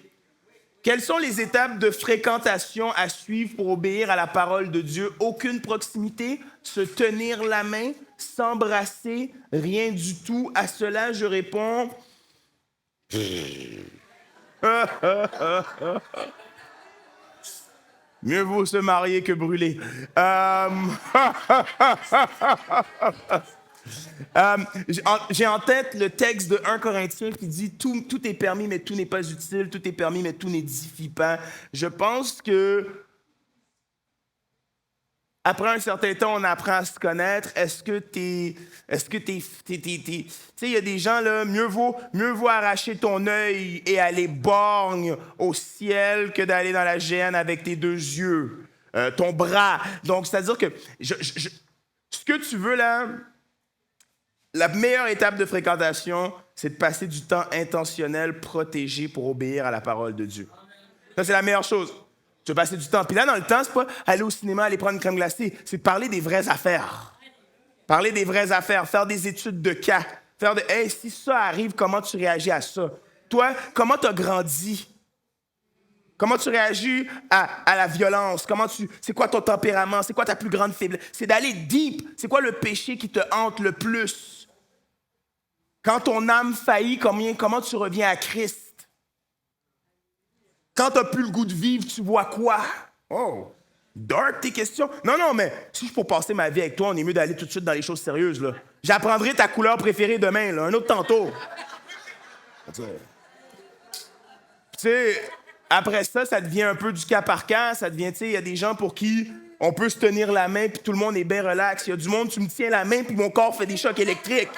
S1: Quelles sont les étapes de fréquentation à suivre pour obéir à la parole de Dieu? Aucune proximité, se tenir la main, s'embrasser, rien du tout. À cela, je réponds... Mieux vaut se marier que brûler. J'ai en tête le texte de 1 Corinthiens qui dit tout est permis, mais tout n'est pas utile. Tout est permis, mais tout n'édifie pas. Je pense que après un certain temps, on apprend à se connaître. Est-ce que tu sais, il y a des gens, là, mieux vaut arracher ton œil et aller borgne au ciel que d'aller dans la géhenne avec tes 2 yeux, ton bras. Donc, c'est-à-dire que ce que tu veux, là, la meilleure étape de fréquentation, c'est de passer du temps intentionnel, protégé pour obéir à la parole de Dieu. Ça, c'est la meilleure chose. Tu veux passer du temps. Puis là, dans le temps, c'est pas aller au cinéma, aller prendre une crème glacée. C'est de parler des vraies affaires. Parler des vraies affaires, faire des études de cas. Faire de, hey, si ça arrive, comment tu réagis à ça? Toi, comment tu as grandi? Comment tu réagis à la violence? C'est quoi ton tempérament? C'est quoi ta plus grande faiblesse? C'est d'aller deep. C'est quoi le péché qui te hante le plus? Quand ton âme faillit, comment tu reviens à Christ? Quand tu n'as plus le goût de vivre, tu vois quoi? Oh, dark tes questions. Non, mais si je peux passer ma vie avec toi, on est mieux d'aller tout de suite dans les choses sérieuses. Là. J'apprendrai ta couleur préférée demain, là, un autre tantôt. Tu sais, après ça devient un peu du cas par cas. Ça devient, tu sais, il y a des gens pour qui on peut se tenir la main puis tout le monde est bien relax. Il y a du monde, tu me tiens la main puis mon corps fait des chocs électriques.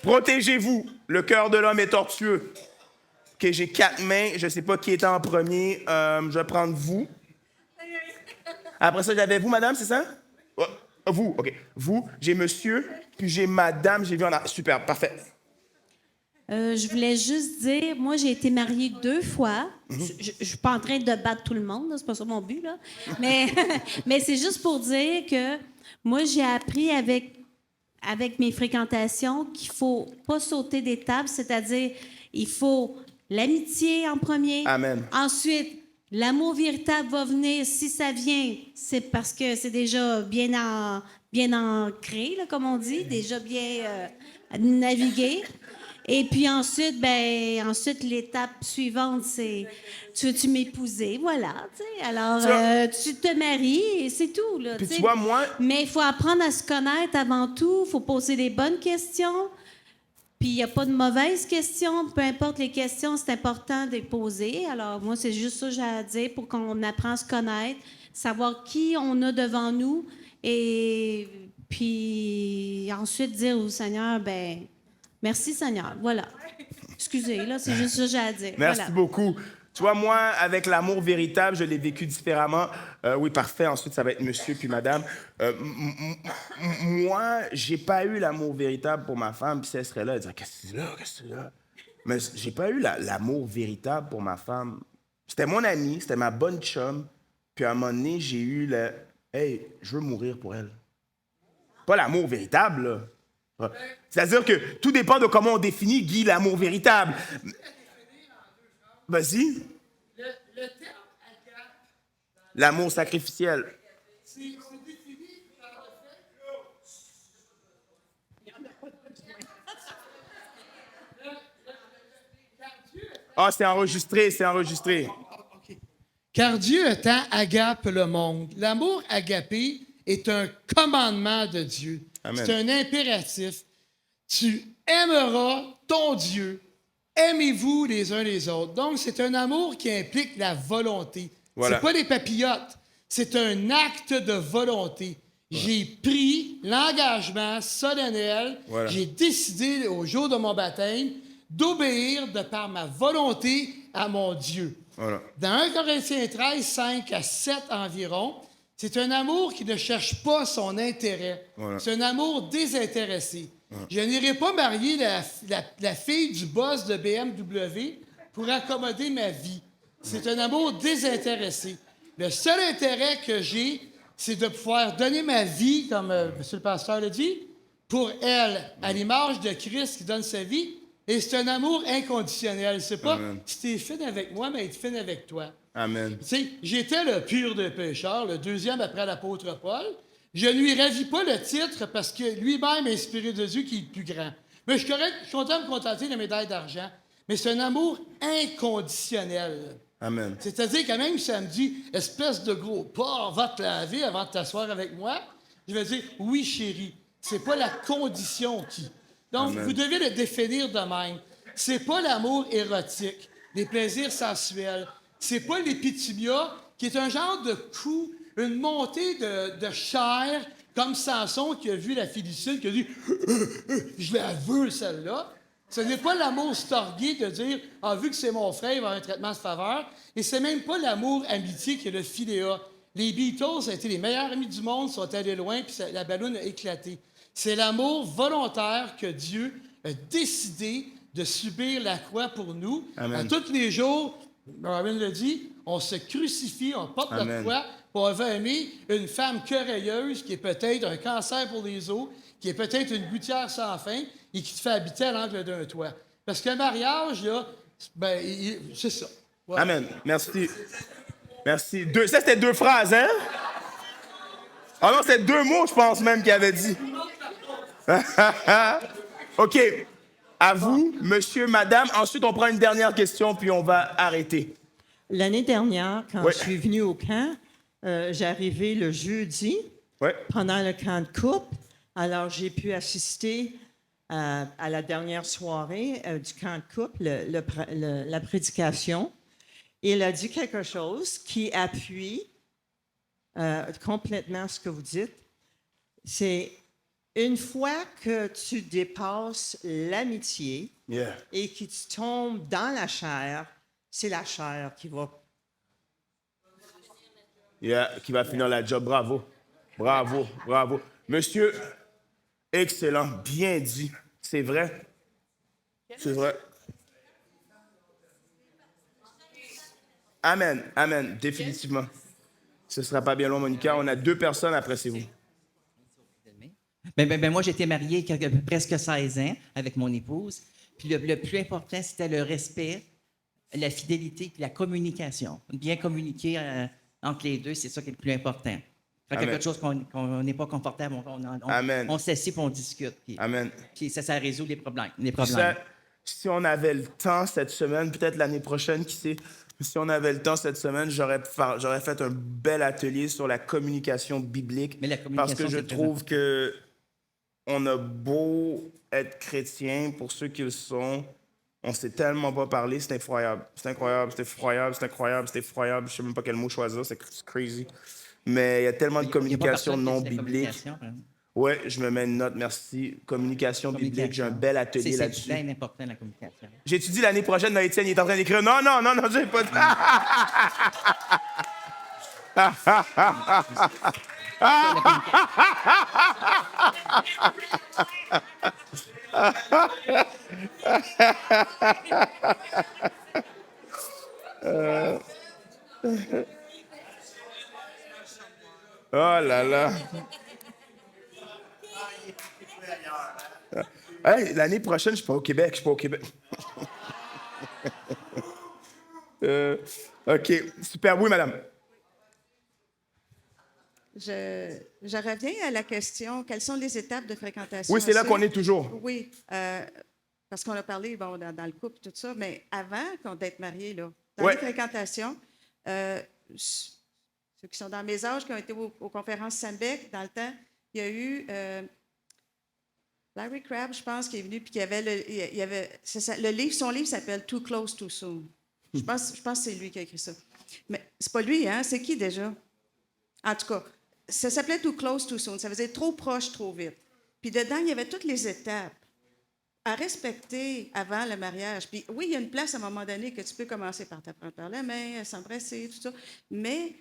S1: Protégez-vous. Le cœur de l'homme est tortueux. OK, j'ai 4 mains. Je ne sais pas qui était en premier. Je vais prendre vous. Après ça, j'avais vous, madame, c'est ça? Vous, OK. Vous, j'ai monsieur, puis j'ai madame, j'ai vu en arrière. Super, parfait.
S12: Je voulais juste dire, moi, j'ai été mariée 2 fois. Je ne suis pas en train de battre tout le monde, là, c'est pas ça mon but, là. Mais c'est juste pour dire que moi, j'ai appris avec mes fréquentations qu'il ne faut pas sauter d'étapes, c'est-à-dire, il faut l'amitié en premier.
S1: Amen.
S12: Ensuite, l'amour véritable va venir. Si ça vient, c'est parce que c'est déjà bien ancré, là, comme on dit, déjà bien navigué. Et puis ensuite, l'étape suivante, c'est tu veux-tu m'épouser? Voilà, tu sais. Alors, tu te maries et c'est tout, là.
S1: Puis tu vois, moi...
S12: Mais il faut apprendre à se connaître avant tout. Il faut poser des bonnes questions. Puis il n'y a pas de mauvaises questions. Peu importe les questions, c'est important de les poser. Alors, moi, c'est juste ça que j'ai à dire pour qu'on apprenne à se connaître, savoir qui on a devant nous et puis ensuite dire au Seigneur, merci Seigneur. Voilà. Excusez, là, c'est juste ça que j'ai à dire.
S1: Merci beaucoup. Tu vois, moi, avec l'amour véritable, je l'ai vécu différemment. Oui, parfait. Ensuite, ça va être monsieur puis madame. Moi, j'ai pas eu l'amour véritable pour ma femme, puis si elle serait là, elle dirait « Qu'est-ce que c'est là? » Mais j'ai pas eu l'amour véritable pour ma femme. C'était mon amie, c'était ma bonne chum. Puis à un moment donné, j'ai eu le « Hey, je veux mourir pour elle. » Pas l'amour véritable, là. C'est-à-dire que tout dépend de comment on définit, Guy, l'amour véritable. Vas-y.
S4: Le terme agape.
S1: L'amour sacrificiel.
S4: C'est défini par le fait que.
S1: C'est enregistré.
S4: Okay. Car Dieu a tant agape le monde. L'amour agapé est un commandement de Dieu.
S1: Amen.
S4: C'est un impératif. Tu aimeras ton Dieu. Aimez-vous les uns les autres. Donc, c'est un amour qui implique la volonté.
S1: Voilà.
S4: C'est pas des papillotes. C'est un acte de volonté. J'ai pris l'engagement solennel.
S1: Voilà.
S4: J'ai décidé au jour de mon baptême d'obéir de par ma volonté à mon Dieu.
S1: Voilà.
S4: Dans 1 Corinthiens 13, 5 à 7 environ, C'est un amour qui ne cherche pas son intérêt.
S1: Voilà.
S4: C'est un amour désintéressé. Je n'irai pas marier la fille du boss de BMW pour accommoder ma vie. C'est un amour désintéressé. Le seul intérêt que j'ai, c'est de pouvoir donner ma vie, comme M. le pasteur l'a dit, pour elle, à l'image de Christ qui donne sa vie. Et c'est un amour inconditionnel. C'est pas si t'es fine avec moi, mais être fine avec toi.
S1: Amen.
S4: Tu sais, j'étais le pur des pécheurs, le deuxième après l'apôtre Paul. Je ne lui ravis pas le titre parce que lui-même est inspiré de Dieu qui est le plus grand. Mais je suis correct, je suis content de me contenter de la médaille d'argent. Mais c'est un amour inconditionnel.
S1: Amen.
S4: C'est-à-dire que même si elle me dit « Espèce de gros porc, va te laver avant de t'asseoir avec moi », je vais dire « Oui, chérie, c'est pas la condition qui... » Donc,
S1: Amen.
S4: vous devez le définir de même. C'est pas l'amour érotique, les plaisirs sensuels. C'est pas l'épithumia, qui est un genre de coup, une montée de chair, comme Samson qui a vu la Philistine, qui a dit « Je la veux, celle-là ». Ce n'est pas l'amour storgué de dire « Ah, vu que c'est mon frère, il va avoir un traitement de faveur ». Et c'est même pas l'amour amitié qui est le philéa. Les Beatles ont été les meilleurs amis du monde, sont allés loin, puis la balloune a éclaté. C'est l'amour volontaire que Dieu a décidé de subir la croix pour nous.
S1: Amen.
S4: À tous les jours, Robin l'a dit, on se crucifie, on porte notre
S1: Amen.
S4: croix pour avoir aimé une femme querelleuse qui est peut-être un cancer pour les os, qui est peut-être une gouttière sans fin et qui te fait habiter à l'angle d'un toit. Parce qu'un mariage, là, ben, c'est ça. Voilà.
S1: Amen. Merci. Merci. Ça, c'était 2 phrases, hein? Ah non, c'était 2 mots, je pense même qu'il avait dit. OK. À vous, monsieur, madame. Ensuite, on prend une dernière question, puis on va arrêter.
S10: L'année dernière, quand
S1: Ouais.
S10: je suis venue au camp, j'ai arrivé le jeudi
S1: Ouais.
S10: pendant le camp de couple. Alors, j'ai pu assister à la dernière soirée du camp de couple, la prédication. Et il a dit quelque chose qui appuie complètement ce que vous dites. C'est une fois que tu dépasses l'amitié
S1: Yeah.
S10: et que tu tombes dans la chair, c'est la chair qui va...
S1: Yeah, qui va finir la job. Bravo. Bravo. Bravo. Monsieur, excellent. Bien dit. C'est vrai. C'est vrai. Amen. Amen. Définitivement. Ce ne sera pas bien long, Monica. On a 2 personnes, après c'est vous.
S13: Ben, moi, j'étais marié presque 16 ans avec mon épouse. Puis le plus important, c'était le respect, la fidélité puis la communication. Bien communiquer entre les deux, c'est ça qui est le plus important. Quand il y a quelque chose qu'on n'est pas confortable, on s'assied et on discute. Puis,
S1: Amen.
S13: Puis ça résout les problèmes.
S1: Ça, si on avait le temps cette semaine, peut-être l'année prochaine, qui sait, si on avait le temps cette semaine, j'aurais fait un bel atelier sur la communication biblique.
S13: Mais la communication,
S1: parce que je
S13: c'est très
S1: trouve que on a beau être chrétien, pour ceux qui le sont, on sait tellement pas parler, c'est incroyable. C'est incroyable, c'est effroyable, c'est incroyable, c'est effroyable. Je sais même pas quel mot choisir, c'est crazy. Mais il y a tellement de communication non biblique. Ouais, je me mets une note, merci. Communication biblique, j'ai un bel atelier là-dessus.
S13: C'est bien important, la communication.
S1: J'étudie l'année prochaine, là, Étienne, il est en train d'écrire. Non, j'ai pas dit. Oh là là. Hey, l'année prochaine, je suis pas au Québec. OK, super. Oui, madame.
S7: Je reviens à la question, quelles sont les étapes de fréquentation?
S1: Oui, c'est là qu'on est toujours.
S7: Oui, parce qu'on a parlé dans le couple, tout ça, mais avant d'être marié, là, dans les fréquentations, ceux qui sont dans mes âges, qui ont été aux conférences Sambec, dans le temps, il y a eu Larry Crabb, je pense, qui est venu, puis son livre s'appelle « Too Close, Too Soon ». Je pense que c'est lui qui a écrit ça. Mais c'est pas lui, hein? C'est qui déjà? En tout cas, ça s'appelait « Too Close, Too Soon ». Ça faisait « trop proche, trop vite ». Puis dedans, il y avait toutes les étapes à respecter avant le mariage. Puis oui, il y a une place à un moment donné que tu peux commencer par t'apprendre par la main, s'embrasser, tout ça. Mais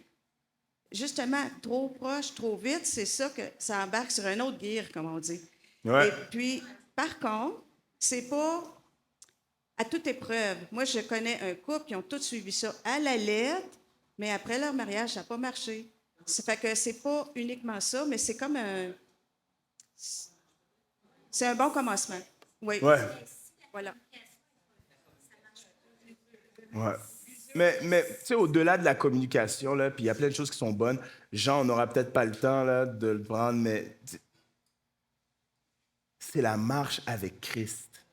S7: justement, trop proche, trop vite, c'est ça que ça embarque sur un autre gear, comme on dit.
S1: Ouais.
S7: Et puis, par contre, c'est pas à toute épreuve. Moi, je connais un couple qui ont tous suivi ça à la lettre, mais après leur mariage, ça n'a pas marché. Ça fait que c'est pas uniquement ça, mais c'est comme un... C'est un bon commencement. Oui.
S1: Ouais.
S7: Voilà.
S1: Ouais. Mais tu sais, au-delà de la communication, là, puis il y a plein de choses qui sont bonnes. Jean, on n'aura peut-être pas le temps là, de le prendre, mais c'est la marche avec Christ.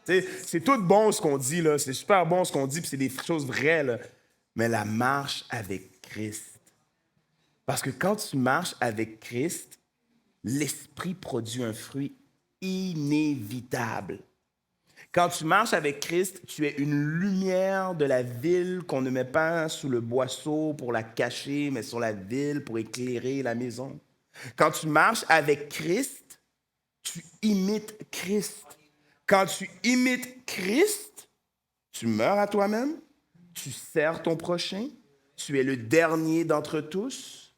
S1: Tu sais, c'est tout bon ce qu'on dit, là. C'est super bon ce qu'on dit, puis c'est des choses vraies, là. Mais la marche avec Christ. Parce que quand tu marches avec Christ, l'Esprit produit un fruit inévitable. Quand tu marches avec Christ, tu es une lumière de la ville qu'on ne met pas sous le boisseau pour la cacher, mais sur la ville pour éclairer la maison. Quand tu marches avec Christ, tu imites Christ. Quand tu imites Christ, tu meurs à toi-même, tu sers ton prochain, tu es le dernier d'entre tous.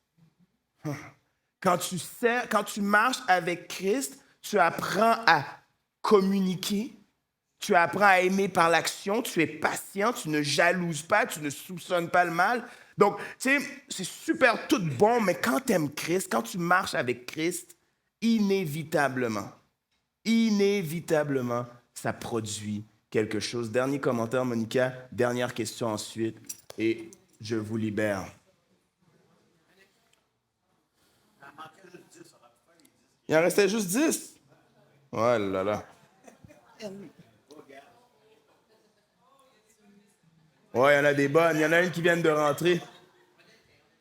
S1: Quand tu marches avec Christ, tu apprends à communiquer, tu apprends à aimer par l'action, tu es patient, tu ne jalouses pas, tu ne soupçonnes pas le mal. Donc, tu sais, c'est super tout bon, mais quand tu aimes Christ, quand tu marches avec Christ, inévitablement, ça produit quelque chose. Dernier commentaire, Monica. Dernière question ensuite, et je vous libère. Il en restait juste 10. Oh là là. Ouais, il y en a des bonnes. Il y en a une qui vient de rentrer.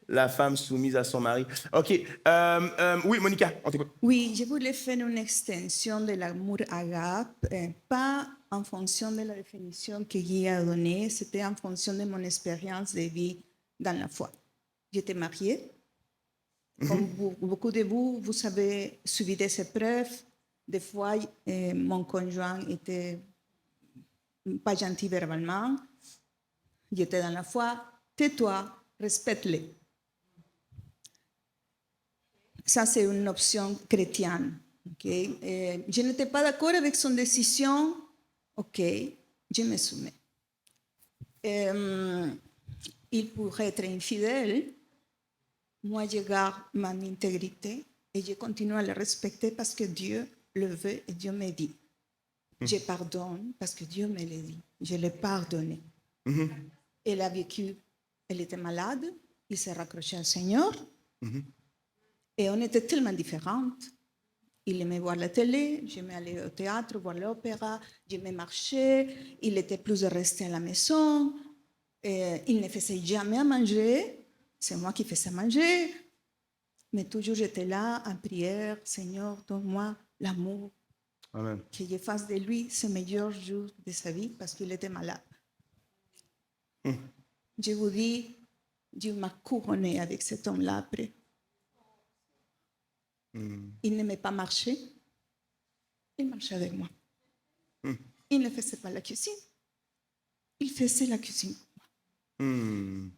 S1: La femme soumise à son mari. OK. Oui, Monica, on t'écoute.
S14: Oui, je voulais faire une extension de l'amour agape, pas en fonction de la définition que Guy a donnée, c'était en fonction de mon expérience de vie dans la foi. J'étais mariée. Comme beaucoup de vous, vous avez subi des épreuves. Des fois, mon conjoint était pas gentil verbalement. J'étais dans la foi. Tais-toi, respecte-les. Ça, c'est une option chrétienne. Okay? Je n'étais pas d'accord avec son décision. OK, je me soumets. Il pourrait être infidèle. Moi, je garde mon intégrité et je continue à le respecter parce que Dieu le veut et Dieu me dit. Je pardonne parce que Dieu me l'a dit. Je l'ai pardonné. Elle a vécu, elle était malade, il s'est raccroché au Seigneur. Et on était tellement différentes. Il aimait voir la télé, j'aimais aller au théâtre, voir l'opéra, j'aimais marcher, il était plus de rester à la maison, il ne faisait jamais à manger, c'est moi qui faisais manger, mais toujours j'étais là en prière, Seigneur, donne-moi l'amour,
S1: Amen.
S14: que je fasse de lui ce meilleur jour de sa vie parce qu'il était malade. Je vous dis, Dieu m'a couronné avec cet homme-là après. Il n'aimait pas marcher. Il marchait avec moi. Il ne faisait pas la cuisine. Il faisait la cuisine pour moi.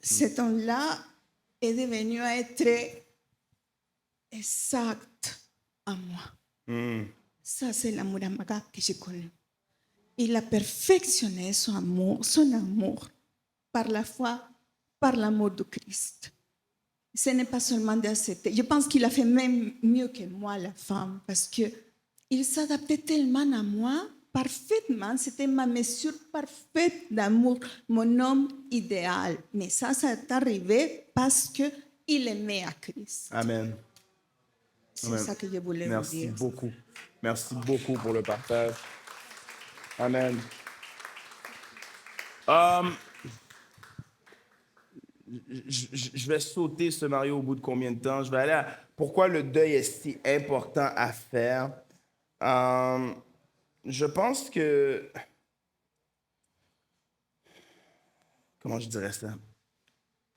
S14: Cet homme-là est devenu un être exact à moi. Ça, c'est l'amour agape que je connais. Il a perfectionné son amour par la foi, par l'amour de Christ. Ce n'est pas seulement d'accepter. Je pense qu'il a fait même mieux que moi, la femme, parce qu'il s'adaptait tellement à moi, parfaitement. C'était ma mesure parfaite d'amour, mon homme idéal. Mais ça est arrivé parce qu'il aimait à Christ.
S1: Amen.
S14: C'est ça que je voulais vous dire.
S1: Merci beaucoup. Merci beaucoup pour le partage. Amen. Je vais sauter ce Mario au bout de combien de temps? Je vais aller à pourquoi le deuil est si important à faire. Je pense que... Comment je dirais ça?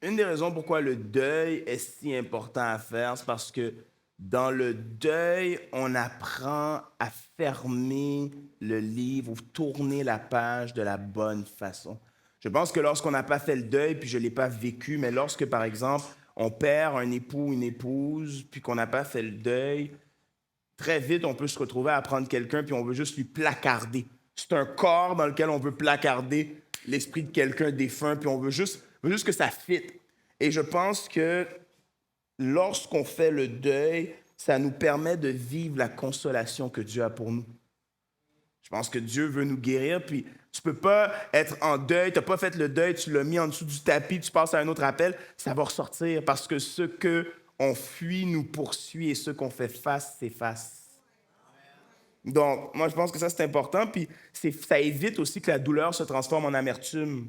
S1: Une des raisons pourquoi le deuil est si important à faire, c'est parce que dans le deuil, on apprend à fermer le livre ou tourner la page de la bonne façon. Je pense que lorsqu'on n'a pas fait le deuil, puis je ne l'ai pas vécu, mais lorsque, par exemple, on perd un époux, une épouse, puis qu'on n'a pas fait le deuil, très vite, on peut se retrouver à prendre quelqu'un, puis on veut juste lui placarder. C'est un corps dans lequel on veut placarder l'esprit de quelqu'un défunt, puis on veut juste que ça fitte. Et je pense que lorsqu'on fait le deuil, ça nous permet de vivre la consolation que Dieu a pour nous. Je pense que Dieu veut nous guérir, puis tu peux pas être en deuil, tu n'as pas fait le deuil, tu l'as mis en dessous du tapis, tu passes à un autre appel, ça va ressortir parce que ce qu'on fuit nous poursuit et ce qu'on fait face s'efface. Donc, moi, je pense que ça, c'est important, puis ça évite aussi que la douleur se transforme en amertume.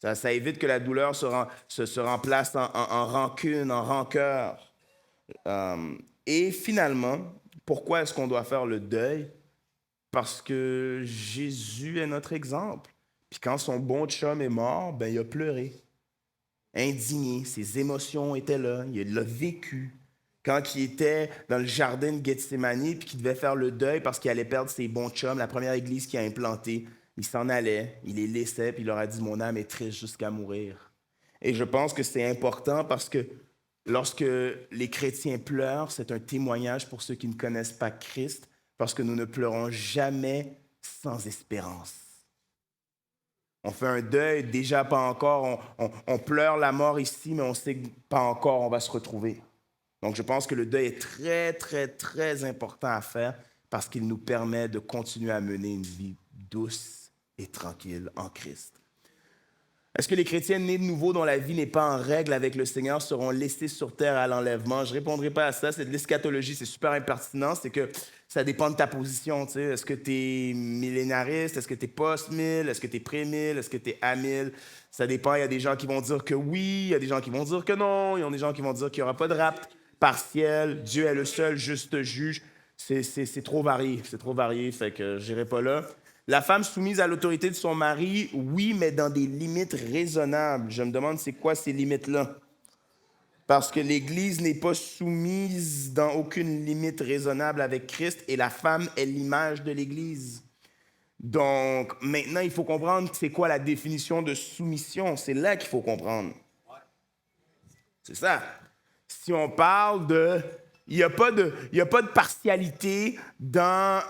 S1: Ça évite que la douleur se remplace en rancune, en rancœur. Et finalement, pourquoi est-ce qu'on doit faire le deuil? Parce que Jésus est notre exemple. Puis quand son bon chum est mort, ben, il a pleuré, indigné, ses émotions étaient là, il l'a vécu. Quand il était dans le jardin de Gethsémani, puis qu'il devait faire le deuil parce qu'il allait perdre ses bons chums, la première église qu'il a implantée, il s'en allait, il les laissait, puis il leur a dit « Mon âme est triste jusqu'à mourir ». Et je pense que c'est important parce que lorsque les chrétiens pleurent, c'est un témoignage pour ceux qui ne connaissent pas Christ, parce que nous ne pleurons jamais sans espérance. On fait un deuil, déjà pas encore, on pleure la mort ici, mais on sait que pas encore on va se retrouver. Donc je pense que le deuil est très, très, très important à faire parce qu'il nous permet de continuer à mener une vie douce et tranquille en Christ. Est-ce que les chrétiens nés de nouveau dont la vie n'est pas en règle avec le Seigneur seront laissés sur terre à l'enlèvement? Je ne répondrai pas à ça, c'est de l'eschatologie, c'est super impertinent, c'est que ça dépend de ta position. Tu sais. Est-ce que tu es millénariste? Est-ce que tu es post-1000? Est-ce que tu es pré-1000? Est-ce que tu es à-1000? Ça dépend, il y a des gens qui vont dire que oui, il y a des gens qui vont dire que non, il y a des gens qui vont dire qu'il n'y aura pas de rapt partiel, Dieu est le seul juste juge. C'est trop varié, fait que j'irai pas là. La femme soumise à l'autorité de son mari, oui, mais dans des limites raisonnables. Je me demande c'est quoi ces limites-là? Parce que l'Église n'est pas soumise dans aucune limite raisonnable avec Christ et la femme est l'image de l'Église. Donc, maintenant, il faut comprendre c'est quoi la définition de soumission. C'est là qu'il faut comprendre. C'est ça. Si on parle de... Il n'y a pas de partialité dans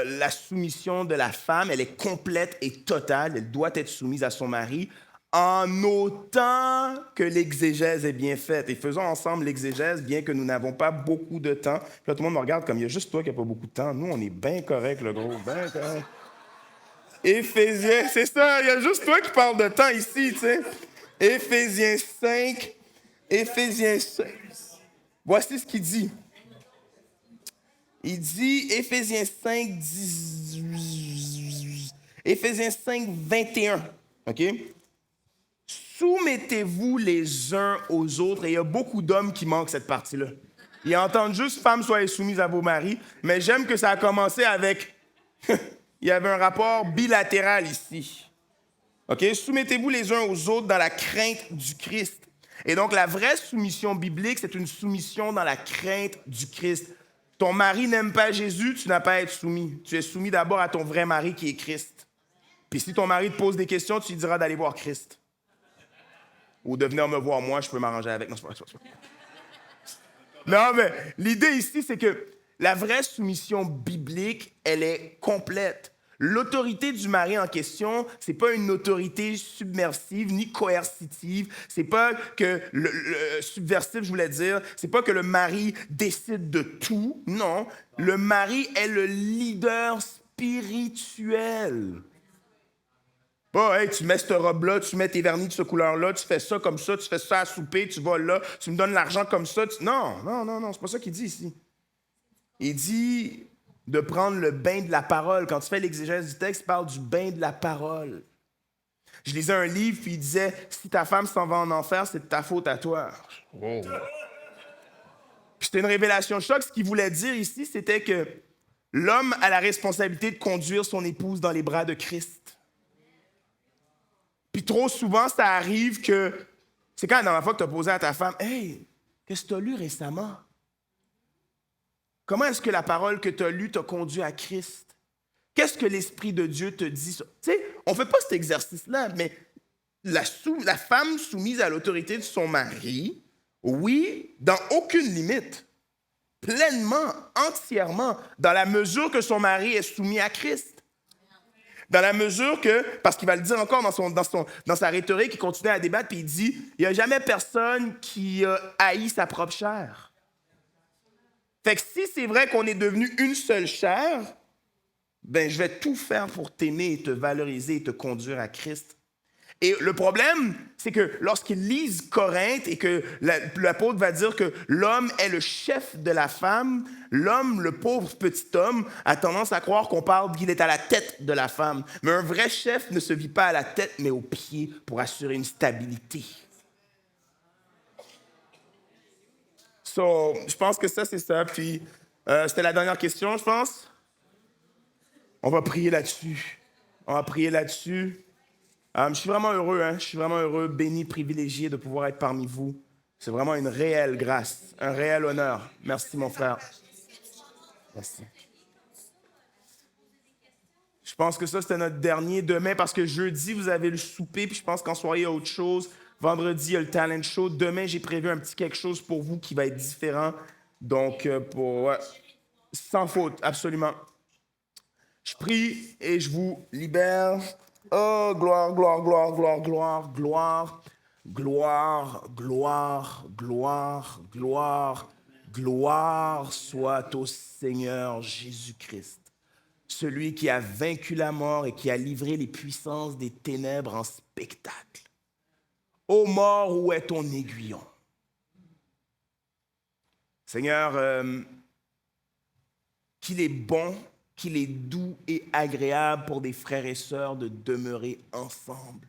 S1: la soumission de la femme. Elle est complète et totale. Elle doit être soumise à son mari en autant que l'exégèse est bien faite. Et faisons ensemble l'exégèse, bien que nous n'avons pas beaucoup de temps. Puis là, tout le monde me regarde comme il y a juste toi qui n'as pas beaucoup de temps. Nous, on est bien correct, le gros, bien correct. Éphésiens, c'est ça, il y a juste toi qui parles de temps ici, tu sais. Éphésiens 5. Voici ce qu'il dit. Il dit, Éphésiens 5, 21, OK? Soumettez-vous les uns aux autres. Et il y a beaucoup d'hommes qui manquent cette partie-là. Ils entendent juste « Femmes, soyez soumises à vos maris », mais j'aime que ça a commencé avec... il y avait un rapport bilatéral ici. OK? Soumettez-vous les uns aux autres dans la crainte du Christ. Et donc, la vraie soumission biblique, c'est une soumission dans la crainte du Christ. Ton mari n'aime pas Jésus, tu n'as pas à être soumis. Tu es soumis d'abord à ton vrai mari qui est Christ. Puis si ton mari te pose des questions, tu lui diras d'aller voir Christ. Ou de venir me voir moi, je peux m'arranger avec. Non, c'est pas vrai. Non, mais l'idée ici, c'est que la vraie soumission biblique, elle est complète. L'autorité du mari en question, c'est pas une autorité submersive ni coercitive. C'est pas que le subversif, je voulais dire, c'est pas que le mari décide de tout. Non, le mari est le leader spirituel. Pas, hey, tu mets cette robe-là, tu mets tes vernis de cette couleur-là, tu fais ça comme ça, tu fais ça à souper, tu vas là, tu me donnes l'argent comme ça. Non, c'est pas ça qu'il dit ici. Il dit de prendre le bain de la parole. Quand tu fais l'exégèse du texte, il parle du bain de la parole. Je lisais un livre, puis il disait, si ta femme s'en va en enfer, c'est de ta faute à toi. Oh. Puis c'était une révélation choc. Ce qu'il voulait dire ici, c'était que l'homme a la responsabilité de conduire son épouse dans les bras de Christ. Puis trop souvent, ça arrive que... C'est quand la dernière fois que tu as posé à ta femme, « Hey, qu'est-ce que tu as lu récemment? » Comment est-ce que la parole que tu as lue t'a conduit à Christ? Qu'est-ce que l'Esprit de Dieu te dit? Tu sais, on ne fait pas cet exercice-là, mais la femme soumise à l'autorité de son mari, oui, dans aucune limite, pleinement, entièrement, dans la mesure que son mari est soumis à Christ. Dans la mesure que, parce qu'il va le dire encore dans sa rhétorique, il continue à débattre, puis il dit, il n'y a jamais personne qui a haï sa propre chair. Fait que si c'est vrai qu'on est devenu une seule chair, ben je vais tout faire pour t'aimer et te valoriser et te conduire à Christ. Et le problème, c'est que lorsqu'ils lisent Corinthe et que l'apôtre va dire que l'homme est le chef de la femme, l'homme, le pauvre petit homme, a tendance à croire qu'on parle qu'il est à la tête de la femme. Mais un vrai chef ne se vit pas à la tête, mais aux pieds pour assurer une stabilité. Je pense que ça, c'est ça. Puis, c'était la dernière question, je pense. On va prier là-dessus. Je suis vraiment heureux, Je suis vraiment heureux, béni, privilégié de pouvoir être parmi vous. C'est vraiment une réelle grâce, un réel honneur. Merci, mon frère. Merci. Je pense que ça, c'était notre dernier. Demain, parce que jeudi, vous avez le souper, puis je pense qu'en soirée, il y a autre chose. Vendredi, il y a le talent show. Demain, j'ai prévu un petit quelque chose pour vous qui va être différent. Donc, sans faute, absolument. Je prie et je vous libère. Oh, gloire, gloire, gloire, gloire, gloire, gloire, gloire, gloire, gloire, gloire, gloire soit au Seigneur Jésus-Christ, celui qui a vaincu la mort et qui a livré les puissances des ténèbres en spectacle. Ô mort, où est ton aiguillon? Seigneur, qu'il est bon, qu'il est doux et agréable pour des frères et sœurs de demeurer ensemble.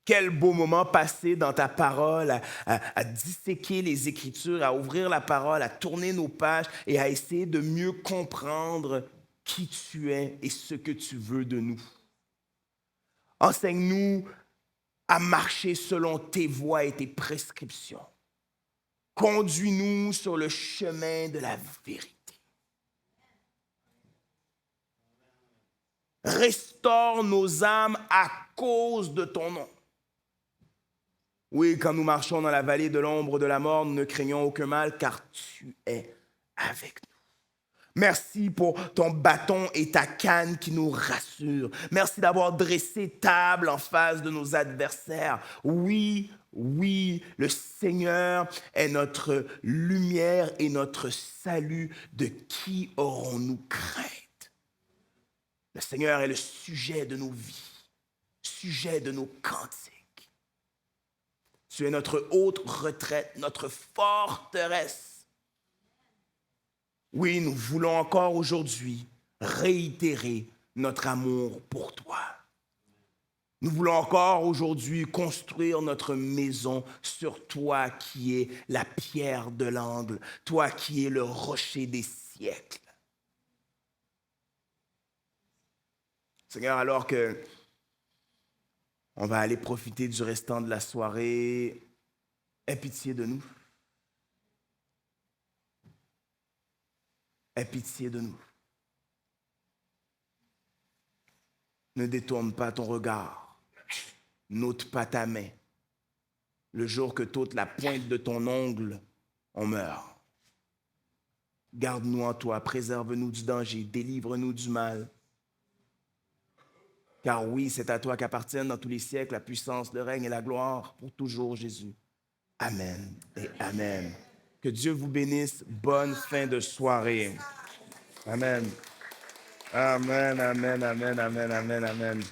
S1: Quel beau moment passé dans ta parole à disséquer les Écritures, à ouvrir la parole, à tourner nos pages et à essayer de mieux comprendre qui tu es et ce que tu veux de nous. Enseigne-nous à marcher selon tes voies et tes prescriptions. Conduis-nous sur le chemin de la vérité. Restaure nos âmes à cause de ton nom. Oui, quand nous marchons dans la vallée de l'ombre de la mort, nous ne craignons aucun mal, car tu es avec nous. Merci pour ton bâton et ta canne qui nous rassurent. Merci d'avoir dressé table en face de nos adversaires. Oui, le Seigneur est notre lumière et notre salut. De qui aurons-nous crainte? Le Seigneur est le sujet de nos vies, sujet de nos cantiques. Tu es notre haute retraite, notre forteresse. Oui, nous voulons encore aujourd'hui réitérer notre amour pour toi. Nous voulons encore aujourd'hui construire notre maison sur toi qui es la pierre de l'angle, toi qui es le rocher des siècles. Seigneur, alors que on va aller profiter du restant de la soirée, aie pitié de nous. Aie pitié de nous. Ne détourne pas ton regard. N'ôte pas ta main. Le jour que t'ôtes la pointe de ton ongle, on meurt. Garde-nous en toi, préserve-nous du danger, délivre-nous du mal. Car oui, c'est à toi qu'appartiennent dans tous les siècles la puissance, le règne et la gloire pour toujours, Jésus. Amen et amen. Que Dieu vous bénisse. Bonne fin de soirée. Amen. Amen, amen, amen, amen, amen, amen.